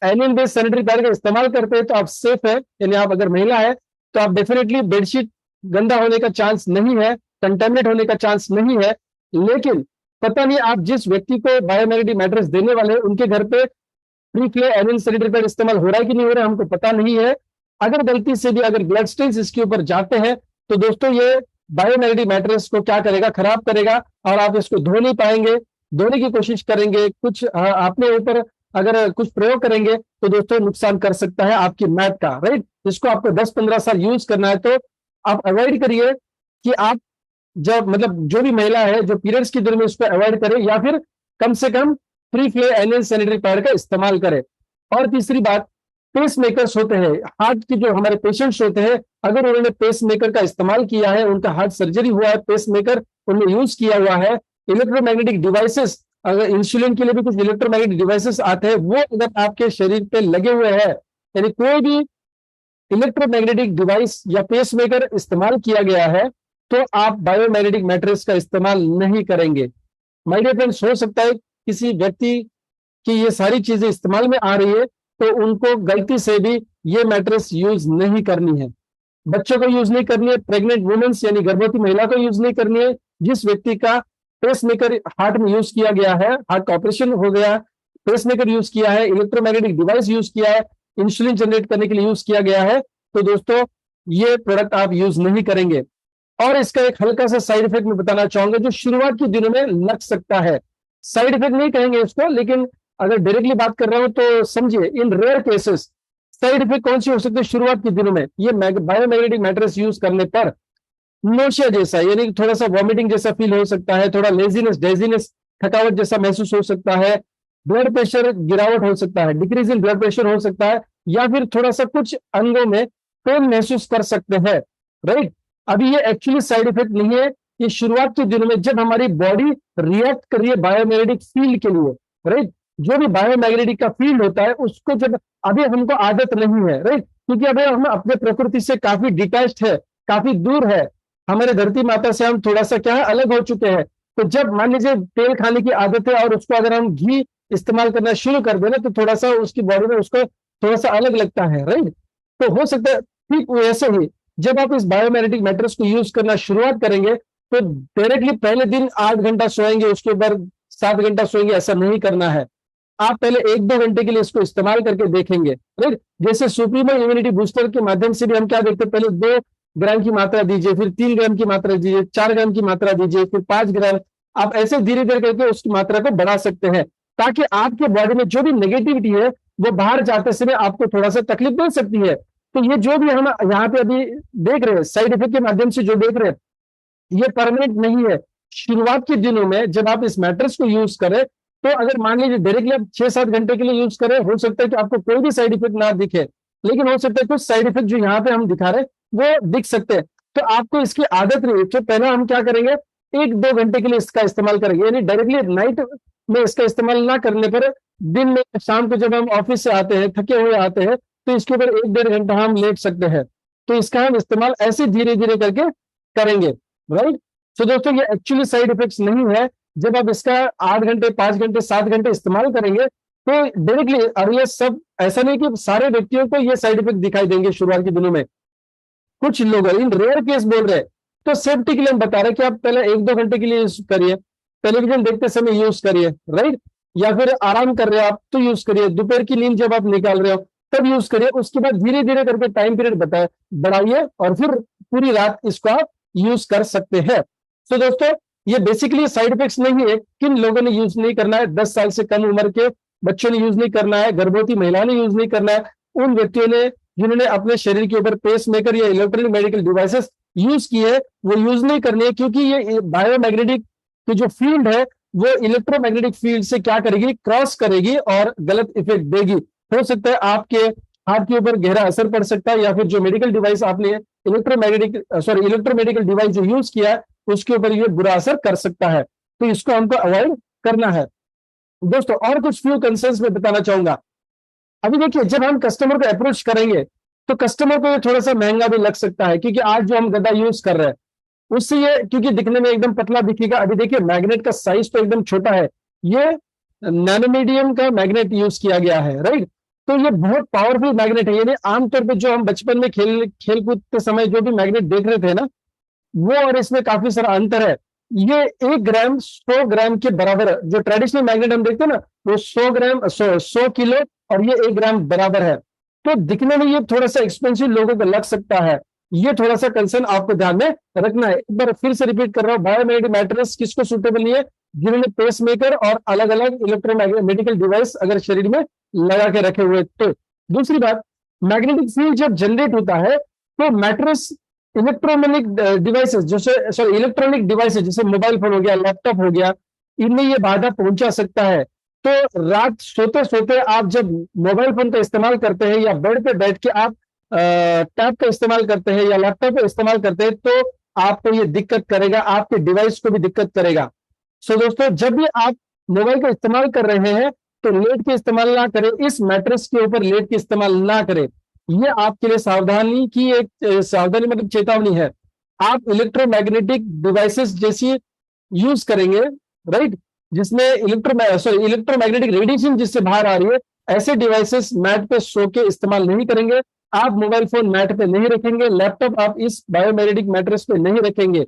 anion based sanitary pad का इस्तेमाल करते हैं तो आप सेफ है, यानी आप अगर महिला है तो आप डेफिनेटली बेडशीट गंदा होने का चांस नहीं है, कंटेमिनेट होने का चांस नहीं है। लेकिन पता नहीं आप जिस व्यक्ति को बायोमैग्नेटिक मैट्रेस देने वाले हैं उनके घर पे free flow anion sanitary pad इस्तेमाल हो रहा है कि नहीं हो रहा है, हमको पता नहीं है। अगर गलती से भी अगर ब्लड स्टेन्स इसके ऊपर जाते हैं तो दोस्तों ये बायोमैग्नेटिक मैट्रेस को क्या करेगा? खराब करेगा, और आप इसको धो नहीं पाएंगे। धोने की कोशिश करेंगे, कुछ अपने ऊपर अगर कुछ प्रयोग करेंगे तो दोस्तों नुकसान कर सकता है आपकी मैट का, राइट। इसको आपको 10-15 साल यूज करना है तो आप अवॉइड करिए कि आप जब मतलब जो भी महिला है जो पीरियड्स के दिनों में उसको अवॉइड करे, या फिर कम से कम फ्री फ्लो एनियल सैनिटरी पैड का इस्तेमाल करे। और तीसरी बात, पेस मेकर्स होते हैं, हार्ट के जो हमारे पेशेंट्स होते हैं, अगर उन्होंने पेस मेकर का इस्तेमाल किया है, उनका हार्ट सर्जरी हुआ है, पेस मेकर उन्होंने यूज किया हुआ है, इलेक्ट्रोमैग्नेटिक डिवाइसेस, अगर इंसुलिन के लिए भी कुछ इलेक्ट्रोमैग्नेटिक डिवाइसेस आते हैं, वो अगर आपके शरीर पे लगे हुए हैं, यानी कोई भी इलेक्ट्रोमैग्नेटिक डिवाइस या पेस मेकर इस्तेमाल किया गया है, तो आप बायोमैग्नेटिक मैट्रेस का इस्तेमाल नहीं करेंगे। माय डियर फ्रेंड्स, हो सकता है किसी व्यक्ति की ये सारी चीजें इस्तेमाल में आ रही है, तो उनको गलती से भी ये मैट्रेस यूज नहीं करनी है। बच्चों को यूज नहीं करनी है, प्रेग्नेंट वुमेन्स यानी गर्भवती महिला को यूज नहीं करनी है, जिस व्यक्ति का पेस मेकर हार्ट में यूज किया गया है, हार्ट का ऑपरेशन हो गया, पेस मेकर यूज किया है, इलेक्ट्रोमैग्नेटिक डिवाइस यूज किया है, इंसुलिन जनरेट करने के लिए यूज किया गया है, तो दोस्तों ये प्रोडक्ट आप यूज नहीं करेंगे। और इसका एक हल्का सा साइड इफेक्ट मैं बताना चाहूंगा, जो शुरुआत के दिनों में लग सकता है। साइड इफेक्ट नहीं कहेंगे इसको, लेकिन अगर डायरेक्टली बात कर रहा हूं तो समझिए, इन रेयर केसेस साइड इफेक्ट कौन सी हो सकते हैं शुरुआत के दिनों में, ये बायोमैग्नेटिक मैट्रेस यूज करने पर नोशिया जैसा, यानी थोड़ा सा वॉमिटिंग जैसा फील हो सकता है, थोड़ा लेजीनेस, डेजीनेस, थकावट जैसा महसूस हो सकता है, ब्लड प्रेशर गिरावट हो सकता है, डिक्रीज इन ब्लड प्रेशर हो सकता है, या फिर थोड़ा सा कुछ अंगों में पेन महसूस कर सकते हैं। राइट, अभी ये एक्चुअली साइड इफेक्ट नहीं है, ये शुरुआत के दिनों में जब हमारी बॉडी रिएक्ट कर रही है बायोमैग्नेटिक फील्ड के लिए। राइट, जो भी बायोमैग्नेटिक का फील्ड होता है उसको जब अभी हमको आदत नहीं है, राइट, क्योंकि अभी हम अपने प्रकृति से काफी डिटैच्ड है, काफी दूर है, हमारे धरती माता से हम थोड़ा सा क्या है अलग हो चुके हैं। तो जब मान लीजिए तेल खाने की आदत है और उसको अगर हम घी इस्तेमाल करना शुरू कर देना, तो थोड़ा सा उसकी बॉडी में उसको थोड़ा सा अलग लगता है। राइट, तो हो सकता है ठीक वैसे ही जब आप इस बायोमैग्नेटिक मैट्रेस को यूज करना शुरुआत करेंगे, तो डायरेक्टली पहले दिन 8 घंटा सोएंगे, उसके ऊपर 7 घंटा सोएंगे, ऐसा नहीं करना है। आप पहले 1-2 घंटे के लिए इसको इस्तेमाल करके देखेंगे। राइट, जैसे सुप्रीमो इम्यूनिटी बूस्टर के माध्यम से भी हम क्या देखते हैं, पहले 2 ग्राम की मात्रा दीजिए, फिर 3 ग्राम की मात्रा दीजिए, 4 ग्राम की मात्रा दीजिए, फिर 5 ग्राम, आप ऐसे धीरे धीरे करके उसकी मात्रा को बढ़ा सकते हैं, ताकि आपके बॉडी में जो भी नेगेटिविटी है वो बाहर जाते समय आपको थोड़ा सा तकलीफ दे सकती है। तो ये जो भी हम यहाँ पे अभी देख रहे हैं, साइड इफेक्ट के माध्यम से जो देख रहे हैं, ये परमानेंट नहीं है। शुरुआत के दिनों में जब आप इस मैट्रेस को यूज करें, तो अगर मान लीजिए डायरेक्टली आप 6-7 घंटे के लिए यूज करें, हो सकता है कि आपको कोई भी साइड इफेक्ट ना दिखे, लेकिन हो सकता है कुछ साइड इफेक्ट जो यहाँ पे हम दिखा रहे हैं वो दिख सकते हैं। तो आपको इसकी आदत नहीं है, तो पहले हम क्या करेंगे, 1-2 घंटे के लिए इसका इस्तेमाल करेंगे, यानी डायरेक्टली नाइट में इसका इस्तेमाल ना करने पर दिन में शाम को जब हम ऑफिस से आते हैं, थके हुए आते हैं, तो इसके ऊपर 1-1.5 घंटा हम लेट सकते हैं। तो इसका हम इस्तेमाल ऐसे धीरे धीरे करके करेंगे। राइट, तो दोस्तों ये एक्चुअली साइड इफेक्ट्स नहीं है। जब आप इसका 8 घंटे, 5 घंटे, 7 घंटे इस्तेमाल करेंगे, तो डायरेक्टली, और ये सब ऐसा नहीं कि सारे व्यक्तियों को ये साइड इफेक्ट दिखाई देंगे शुरुआत के दिनों में, कुछ लोग इन रेयर केस बोल रहे हैं। तो सेफ्टी के लिए हम बता रहे हैं कि आप पहले 1-2 घंटे के लिए यूज करिए, टेलीविजन देखते समय यूज करिए। राइट, या फिर आराम कर रहे हो आप तो यूज करिए, दोपहर की नींद जब आप निकाल रहे हो तब यूज करिए। उसके बाद धीरे धीरे करके टाइम पीरियड बढ़ाइए, और फिर पूरी रात इसको आप यूज कर सकते हैं। तो दोस्तों ये बेसिकली साइड इफेक्ट्स नहीं है। किन लोगों ने यूज नहीं करना है, 10 साल से कम उम्र के बच्चों ने यूज नहीं करना है, गर्भवती महिलाओं ने यूज नहीं करना है, उन व्यक्तियों ने जिन्होंने अपने शरीर के ऊपर पेस मेकर या इलेक्ट्रॉनिक मेडिकल डिवाइसेस यूज किए वो यूज नहीं करनी है, क्योंकि ये बायोमैग्नेटिक की जो फील्ड है वो इलेक्ट्रोमैग्नेटिक फील्ड से क्या करेगी, क्रॉस करेगी और गलत इफेक्ट देगी। हो सकता है आपके हाथ के ऊपर गहरा असर पड़ सकता है, या फिर जो मेडिकल डिवाइस आपने इलेक्ट्रोमेडिकल डिवाइस जो यूज किया है उसके ऊपर ये बुरा असर कर सकता है। तो इसको हमको अवॉइड करना है। दोस्तों और कुछ फ्यू कंसर्न्स में बताना चाहूंगा। अभी देखिए, जब हम कस्टमर को अप्रोच करेंगे तो कस्टमर को ये थोड़ा सा महंगा भी लग सकता है, क्योंकि आज जो हम गदा यूज कर रहे हैं उससे ये, क्योंकि दिखने में एकदम पतला दिखेगा। अभी देखिए मैग्नेट का साइज तो एकदम छोटा है, ये नैनोमीडियम का मैग्नेट यूज किया गया है। राइट, तो ये बहुत पावरफुल मैग्नेट है। यानी आमतौर पर जो हम बचपन में खेलकूद के समय जो भी मैग्नेट देख रहे थे ना, वो और इसमें काफी सारा अंतर है। ये 1 ग्राम 100 ग्राम के बराबर है। जो ट्रेडिशनल मैग्नेट हम देखते हैं ना, वो 100 किलो, और ये 1 ग्राम बराबर है। तो दिखने में ये थोड़ा सा एक्सपेंसिव लोगों को लग सकता है, ये थोड़ा सा कंसर्न आपको ध्यान में रखना है। एक बार फिर से रिपीट कर रहा हूं, बायोमैग्नेटिक मैट्रेस किसको सूटेबल नहीं है, जिन्होंने पेस मेकर और अलग अलग इलेक्ट्रोमैग्नेटिकल डिवाइस अगर शरीर में लगा के रखे हुए। तो दूसरी बात, मैग्नेटिक फील्ड जब जनरेट होता है तो मैट्रेस इलेक्ट्रॉनिक डिवाइसेस जैसे, सॉरी, इलेक्ट्रॉनिक डिवाइसेस जैसे मोबाइल फोन हो गया, लैपटॉप हो गया, इनमें ये बाधा पहुंचा सकता है। तो रात सोते सोते आप जब मोबाइल फोन का इस्तेमाल करते हैं या बेड पे बैठ के आप टैब का इस्तेमाल करते हैं या लैपटॉप का इस्तेमाल करते हैं, तो आपको ये दिक्कत करेगा, आपके डिवाइस को भी दिक्कत करेगा। सो दोस्तों, जब भी आप मोबाइल का इस्तेमाल कर रहे हैं तो लेट के इस्तेमाल ना करें, इस मैट्रेस के ऊपर लेट के इस्तेमाल ना करें। ये आपके लिए सावधानी की एक सावधानी मतलब चेतावनी है। आप इलेक्ट्रोमैग्नेटिक डिवाइसेस जैसी यूज करेंगे, राइट, जिसमें इलेक्ट्रोमैग्नेटिक रेडिएशन जिससे बाहर आ रही है, ऐसे डिवाइसेस मैट पे सो के इस्तेमाल नहीं करेंगे। आप मोबाइल फोन मैट पे नहीं रखेंगे, लैपटॉप आप इस बायोमैग्नेटिक मैट्रेस पे नहीं रखेंगे।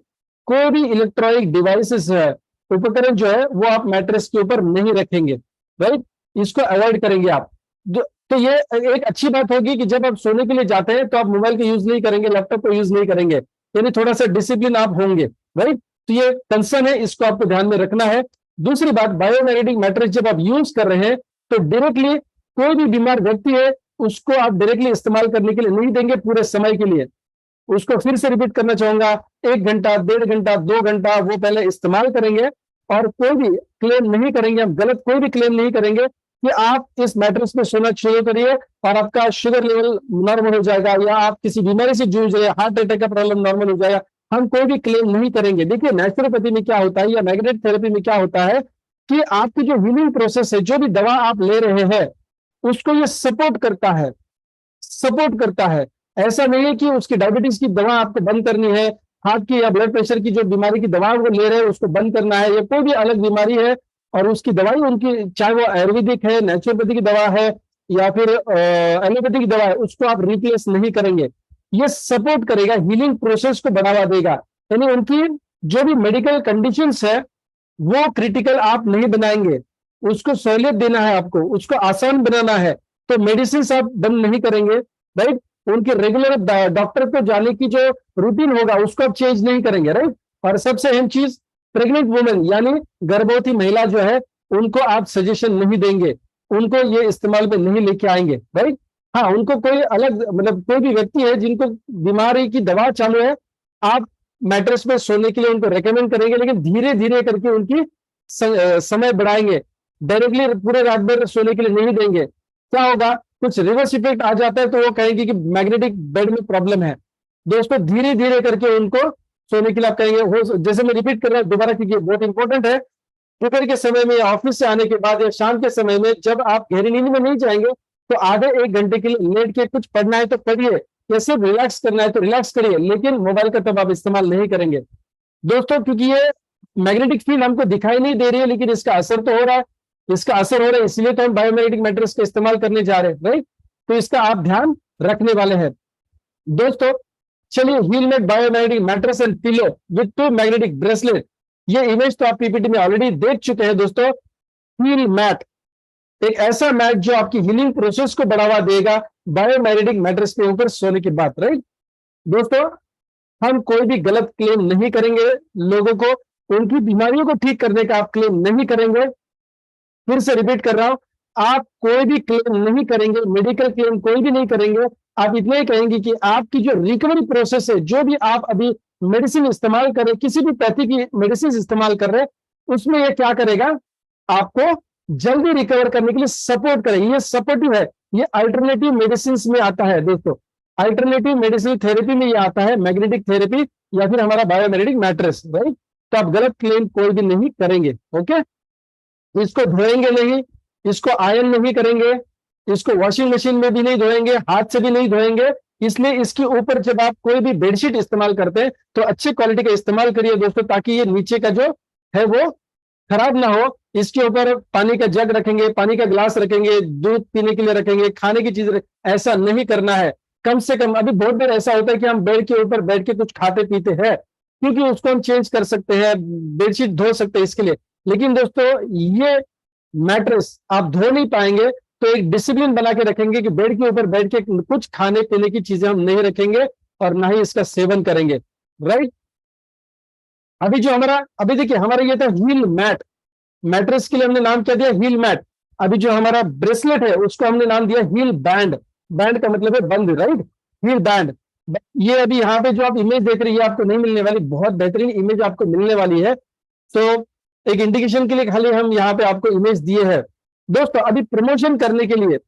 कोई भी इलेक्ट्रॉनिक डिवाइसेस है, उपकरण जो है, वो आप मैट्रेस के ऊपर नहीं रखेंगे, राइट, इसको अवॉइड करेंगे आप। तो ये एक अच्छी बात होगी कि जब आप सोने के लिए जाते हैं तो आप मोबाइल का यूज नहीं करेंगे, लैपटॉप का यूज नहीं करेंगे, यानी थोड़ा सा डिसिप्लिन आप होंगे, राइट। तो ये कंसर्न है, इसको आपको ध्यान में रखना है। दूसरी बात, बायोमैग्नेटिक मैट्रेस जब आप यूज कर रहे हैं तो डायरेक्टली कोई भी बीमार व्यक्ति है उसको आप डायरेक्टली इस्तेमाल करने के लिए नहीं देंगे पूरे समय के लिए। उसको फिर से रिपीट करना चाहूंगा, 1 घंटा, 1.5 घंटा, 2 घंटा वो पहले इस्तेमाल करेंगे और कोई भी क्लेम नहीं करेंगे, हम गलत कोई भी क्लेम नहीं करेंगे कि आप इस मैट्रेस में सोना शुरू करिए और आपका शुगर लेवल नॉर्मल हो जाएगा या आप किसी बीमारी से जूझ रहे हैं, हार्ट अटैक का प्रॉब्लम नॉर्मल हो जाएगा, हम कोई भी क्लेम नहीं करेंगे। देखिए, नेचुरोपैथी में क्या होता है या मैग्नेटिक थेरेपी में क्या होता है कि आपकी जो हीलिंग प्रोसेस है, जो भी दवा आप ले रहे हैं, उसको ये सपोर्ट करता है, सपोर्ट करता है। ऐसा नहीं है कि उसकी डायबिटीज की दवा आपको बंद करनी है, हार्ट की या ब्लड प्रेशर की जो बीमारी की दवा वो ले रहे हैं उसको बंद करना है, या कोई भी अलग बीमारी है और उसकी दवाई उनकी, चाहे वो आयुर्वेदिक है, नेचुरोपैथी की दवा है या फिर एलोपैथी की दवा है, उसको आप रिप्लेस नहीं करेंगे। ये सपोर्ट करेगा, हीलिंग प्रोसेस को बढ़ावा देगा। यानी उनकी जो भी मेडिकल कंडीशंस है वो क्रिटिकल आप नहीं बनाएंगे, उसको सहूलियत देना है आपको, उसको आसान बनाना है। तो मेडिसिन आप बंद नहीं करेंगे, राइट। उनके रेगुलर डॉक्टर को जाने की जो रूटीन होगा उसको आप चेंज नहीं करेंगे, राइट। और सबसे अहम चीज, प्रेग्नेंट वुमेन यानी गर्भवती महिला जो है, उनको आप सजेशन नहीं देंगे, उनको ये इस्तेमाल में नहीं लेके आएंगे, राइट। हाँ, उनको कोई अलग मतलब कोई भी व्यक्ति है जिनको बीमारी की दवा चालू है, आप मैट्रेस में सोने के लिए उनको रेकमेंड करेंगे, लेकिन धीरे धीरे करके उनकी समय बढ़ाएंगे, डायरेक्टली पूरे रात भर सोने के लिए नहीं देंगे। क्या होगा, कुछ रिवर्स इफेक्ट आ जाता है तो वो कहेंगे कि मैग्नेटिक बेड में प्रॉब्लम है। दोस्तों, धीरे धीरे करके उनको सोने के लिए आप कहेंगे। हो, जैसे मैं रिपीट कर रहा हूं दोबारा क्योंकि बहुत इंपॉर्टेंट है, दोपहर के समय में या ऑफिस से आने के बाद या शाम के समय में जब आप गहरी नींद में नहीं जाएंगे तो आधे 1 घंटे के लिए लेट के कुछ पढ़ना है तो पढ़िए, या सिर्फ रिलैक्स करना है तो रिलैक्स करिए, लेकिन मोबाइल का तब आप इस्तेमाल नहीं करेंगे दोस्तों, क्योंकि ये मैग्नेटिक फील्ड हमको दिखाई नहीं दे रही है लेकिन इसका असर तो हो रहा है, इसका असर हो रहा है, इसलिए तो हम बायोमैग्नेटिक मैट्रेस का इस्तेमाल करने जा रहे हैं, राइट। तो इसका आप ध्यान रखने वाले हैं दोस्तों। चलिए, healmate biomagnetic mattress and pillow with 2 magnetic bracelet, ये इमेज तो आप पीपीटी में ऑलरेडी देख चुके हैं दोस्तों। हील मैट एक ऐसा मैट जो आपकी हीलिंग प्रोसेस को बढ़ावा देगा बायोमैग्नेटिक मैट्रेस के ऊपर सोने के बाद, राइट। दोस्तों, हम कोई भी गलत क्लेम नहीं करेंगे, लोगों को उनकी बीमारियों को ठीक करने का आप क्लेम नहीं करेंगे। फिर से रिपीट कर रहा हूं, आप कोई भी क्लेम नहीं करेंगे, मेडिकल क्लेम कोई भी नहीं करेंगे। आप इतना ही कहेंगे कि आपकी जो रिकवरी प्रोसेस है, जो भी आप अभी मेडिसिन इस्तेमाल कर रहे, किसी भी पैथी की मेडिसिन इस्तेमाल कर रहे, उसमें ये क्या करेगा, आपको जल्दी रिकवर करने के लिए सपोर्ट करेगा। ये सपोर्टिव है, ये अल्टरनेटिव मेडिसिन में आता है दोस्तों, अल्टरनेटिव मेडिसिन थेरेपी में ये आता है, मैग्नेटिक थेरेपी या फिर हमारा बायोमैग्नेटिक मैट्रेस, राइट। तो आप गलत क्लेम कोई भी नहीं करेंगे, ओके। इसको धोएंगे नहीं, इसको आयरन नहीं करेंगे, इसको वॉशिंग मशीन में भी नहीं धोएंगे, हाथ से भी नहीं धोएंगे। इसलिए इसके ऊपर जब आप कोई भी बेडशीट इस्तेमाल करते हैं तो अच्छी क्वालिटी का इस्तेमाल करिए दोस्तों, ताकि ये नीचे का जो है वो खराब ना हो। इसके ऊपर पानी का जग रखेंगे, पानी का गिलास रखेंगे, दूध पीने के लिए रखेंगे, खाने की चीज ऐसा नहीं करना है। कम से कम, अभी बहुत बार ऐसा होता है कि हम बेड के ऊपर बैठ के कुछ खाते पीते हैं, क्योंकि उसको हम चेंज कर सकते हैं, बेडशीट धो सकते हैं इसके लिए। लेकिन दोस्तों, ये मैट्रेस आप धो नहीं पाएंगे, तो एक डिसिप्लिन बना के रखेंगे कि बेड के ऊपर बैठ के कुछ खाने पीने की चीजें हम नहीं रखेंगे और ना ही इसका सेवन करेंगे, राइट। अभी देखिए, हमारा ये था हील मैट, मैट्रेस के लिए हमने नाम क्या दिया, हील मैट। अभी जो हमारा ब्रेसलेट है उसको हमने नाम दिया हील बैंड, बैंड का मतलब है बंद, राइट, हील बैंड। ये अभी यहाँ पे जो आप इमेज देख रही है आपको नहीं मिलने वाली, बहुत बेहतरीन इमेज आपको मिलने वाली है। तो एक इंडिकेशन के लिए खाली हम यहाँ पे आपको इमेज दिए हैं। दोस्तों अभी प्रमोशन करने के लिए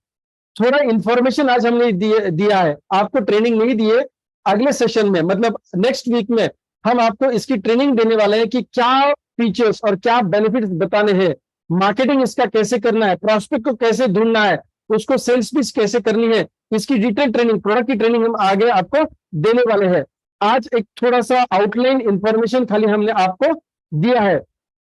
थोड़ा इंफॉर्मेशन आज हमने दिया है, आपको ट्रेनिंग नहीं दी है। अगले सेशन में मतलब नेक्स्ट वीक में हम आपको इसकी ट्रेनिंग देने वाले हैं कि क्या फीचर्स और क्या बेनिफिट्स बताने हैं, मार्केटिंग इसका कैसे करना है, प्रॉस्पेक्ट को कैसे ढूंढना है, उसको सेल्स पिच कैसे करनी है, इसकी डिटेल ट्रेनिंग, प्रोडक्ट की ट्रेनिंग हम आगे आपको देने वाले हैं। आज एक थोड़ा सा आउटलाइन इंफॉर्मेशन खाली हमने आपको दिया है,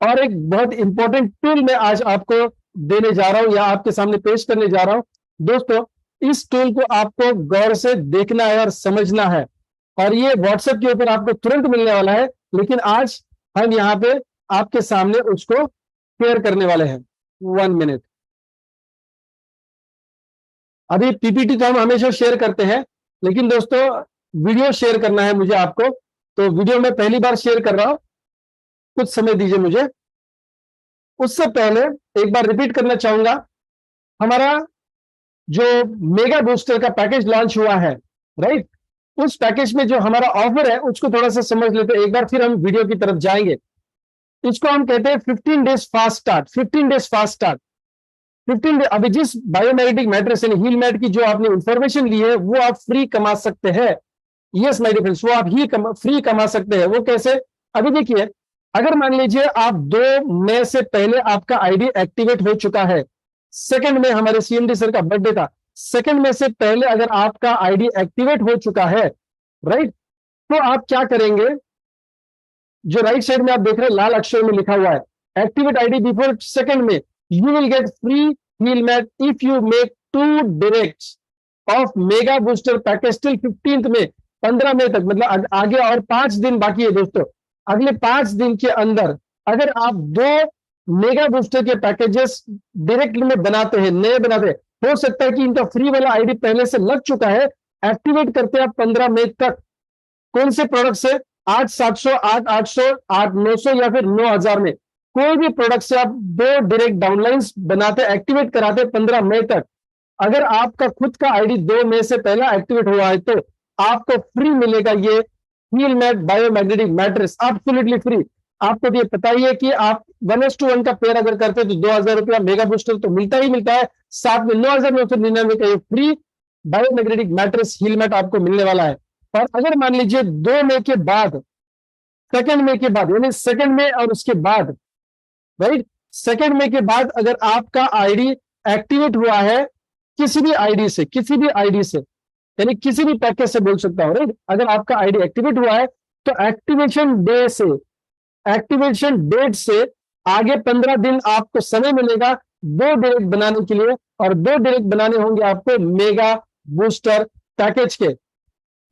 और एक बहुत इंपॉर्टेंट टूल मैं आज आपको देने जा रहा हूं या आपके सामने पेश करने जा रहा हूं। दोस्तों इस टूल को आपको गौर से देखना है और समझना है, और ये व्हाट्सएप के ऊपर आपको तुरंत मिलने वाला है, लेकिन आज हम यहाँ पे आपके सामने उसको शेयर करने वाले हैं। 1 मिनट। अभी पीपीटी तो हम हमेशा शेयर करते हैं, लेकिन दोस्तों वीडियो शेयर करना है मुझे आपको, तो वीडियो मैं पहली बार शेयर कर रहा हूं, कुछ समय दीजिए मुझे। उससे पहले एक बार रिपीट करना चाहूंगा, हमारा जो मेगा बूस्टर का पैकेज लॉन्च हुआ है, राइट, उस पैकेज में जो हमारा ऑफर है उसको थोड़ा सा समझ लेते हैं, एक बार फिर हम वीडियो की तरफ जाएंगे। इसको हम कहते हैं 15 days fast start. 15 days fast start, 15 day. अभी जिस बायोमैग्नेटिक मैट्रेस यानी हील मैट की जो आपने इंफॉर्मेशन ली है वो आप फ्री कमा सकते हैं। यस माय डियर फ्रेंड्स, वो आप ही फ्री कमा सकते हैं। वो कैसे? अभी देखिए, अगर मान लीजिए आप 2 मई से पहले आपका आईडी एक्टिवेट हो चुका है, सेकंड में हमारे सीएमडी सर का बर्थडे था, सेकंड में से पहले अगर आपका आईडी एक्टिवेट हो चुका है, राइट, तो आप क्या करेंगे? जो राइट साइड में आप देख रहे हैं लाल अक्षर में लिखा हुआ है, एक्टिवेट आईडी बिफोर सेकंड में, you will get free Heal Mat if you make 2 directs of mega booster package till 15th में, 15 मई तक, मतलब आगे और 5 दिन बाकी है दोस्तों। अगले 5 दिन के अंदर अगर आप 2 मेगा बूस्टर के पैकेजेस डायरेक्ट में बनाते हैं, नए बनाते हैं, हो सकता है कि इनका फ्री वाला आईडी पहले से लग चुका है, एक्टिवेट करते हैं आप 15 मई तक। कौन से प्रोडक्ट से? 8700, 8800, 8900 या फिर 9000 में कोई भी प्रोडक्ट से आप 2 डायरेक्ट डाउनलाइंस बनाते, एक्टिवेट कराते 15 मई तक। अगर आपका खुद का आईडी 2 मई से पहला एक्टिवेट हुआ है तो आपको फ्री मिलेगा ये Heal Mat biomagnetic mattress, absolutely free. आपको ये पता ही है कि आप 1:1 का पेयर अगर करते हैं तो 2000 रुपया मेगा बूस्टर तो मिलता ही मिलता है, साथ में 9999 का ये free biomagnetic mattress Heal Mat आपको मिलने वाला है। और अगर मान लीजिए 2 मई के बाद, सेकंड मई के बाद, यानी सेकंड मई और उसके बाद, राइट, सेकंड मई के बाद अगर आपका आईडी एक्टिवेट हुआ है किसी भी आईडी से, किसी भी आईडी से, यानी किसी भी पैकेज से बोल सकता हूं, राइट, अगर आपका आईडी एक्टिवेट हुआ है तो एक्टिवेशन डे से, एक्टिवेशन डेट से आगे 15 दिन आपको समय मिलेगा 2 डायरेक्ट बनाने के लिए, और 2 डायरेक्ट बनाने होंगे आपको मेगा बूस्टर पैकेज के।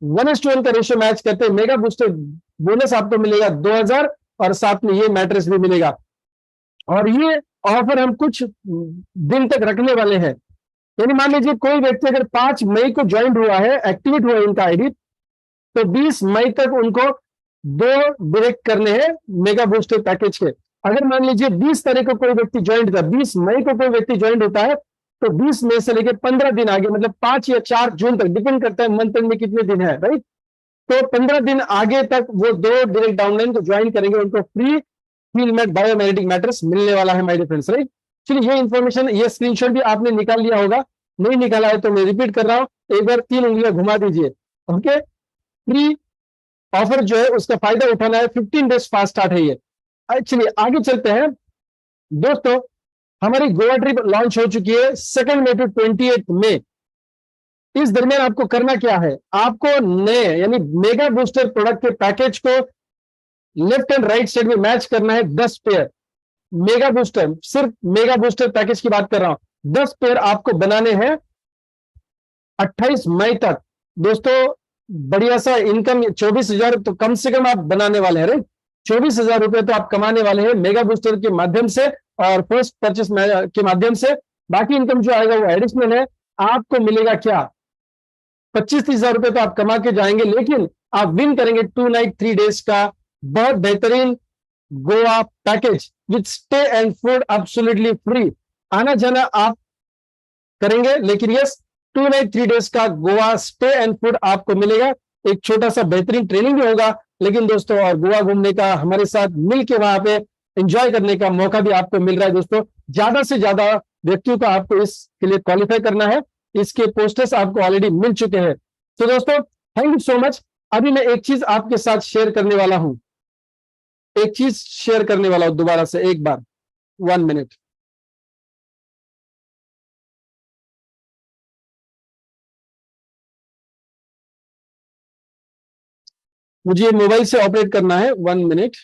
1:1 का रेशियो मैच करते हैं, मेगा बूस्टर बोनस आपको मिलेगा 2000, और साथ में ये मैट्रेस भी मिलेगा। और ये ऑफर हम कुछ दिन तक रखने वाले हैं, यानी मान लीजिए कोई व्यक्ति अगर 5 मई को ज्वाइन हुआ है, एक्टिवेट हुआ है इनका आईडी, तो 20 मई तक उनको 2 डायरेक्ट करने हैं मेगा बूस्टर पैकेज के। अगर मान लीजिए 20 तारीख को कोई व्यक्ति ज्वाइन था, 20 मई को कोई व्यक्ति ज्वाइन होता है, तो 20 मई से लेकर 15 दिन आगे, मतलब 5 या 4 जून तक, डिपेंड करता है मंथ एंड में कितने दिन है, राइट, तो 15 दिन आगे तक वो 2 डायरेक्ट डाउनलाइन को ज्वाइन करेंगे, उनको free Heal Mat biomagnetic mattress मिलने वाला है माय डियर फ्रेंड्स, राइट। चलिए ये इन्फॉर्मेशन, ये स्क्रीनशॉट भी आपने निकाल लिया होगा, नहीं निकाला है तो मैं रिपीट कर रहा हूं, एक बार 3 उंगलियां घुमा दीजिए। ओके, फ्री ऑफर जो है उसका फायदा उठाना है, 15 डेज फास्ट स्टार्ट है ये। चलिए आगे चलते हैं दोस्तों। हमारी गोवा ट्रिप लॉन्च हो चुकी है 2 मई टू 28 मई। इस दरमियान आपको करना क्या है? आपको नए यानी मेगा बूस्टर प्रोडक्ट के पैकेज को लेफ्ट एंड राइट साइड में मैच करना है 10 पेयर मेगा बूस्टर, सिर्फ मेगा बूस्टर पैकेज की बात कर रहा हूं। 10 पेयर आपको बनाने हैं 28 मई तक। दोस्तों बढ़िया सा इनकम 24,000 तो कम से कम आप बनाने वाले हैं, राइट, 24,000 रुपए तो आप कमाने वाले हैं मेगा बूस्टर के माध्यम से और फर्स्ट परचेस के माध्यम से। बाकी इनकम जो आएगा वो एडिशनल है। आपको मिलेगा क्या? 25,000 रुपए तो आप कमा के जाएंगे, लेकिन आप विन करेंगे 2 नाइट 3 डेज का बहुत बेहतरीन Goa package with stay and food absolutely free. आना जाना आप करेंगे, लेकिन यस 2 नाइट 3 डेज का गोवा स्टे एंड फूड आपको मिलेगा। एक छोटा सा बेहतरीन ट्रेनिंग भी होगा, लेकिन दोस्तों और गोवा घूमने का, हमारे साथ मिलके वहां पे एंजॉय करने का मौका भी आपको मिल रहा है दोस्तों। ज्यादा से ज्यादा व्यक्तियों को आपको इसके लिए क्वालिफाई करना है, इसके पोस्टर्स आपको ऑलरेडी मिल चुके हैं। तो दोस्तों थैंक यू सो मच। अभी मैं एक चीज आपके साथ शेयर करने वाला हूं, एक चीज शेयर करने वाला हूं दोबारा से एक बार, 1 मिनट। मुझे मोबाइल से ऑपरेट करना है, 1 मिनट।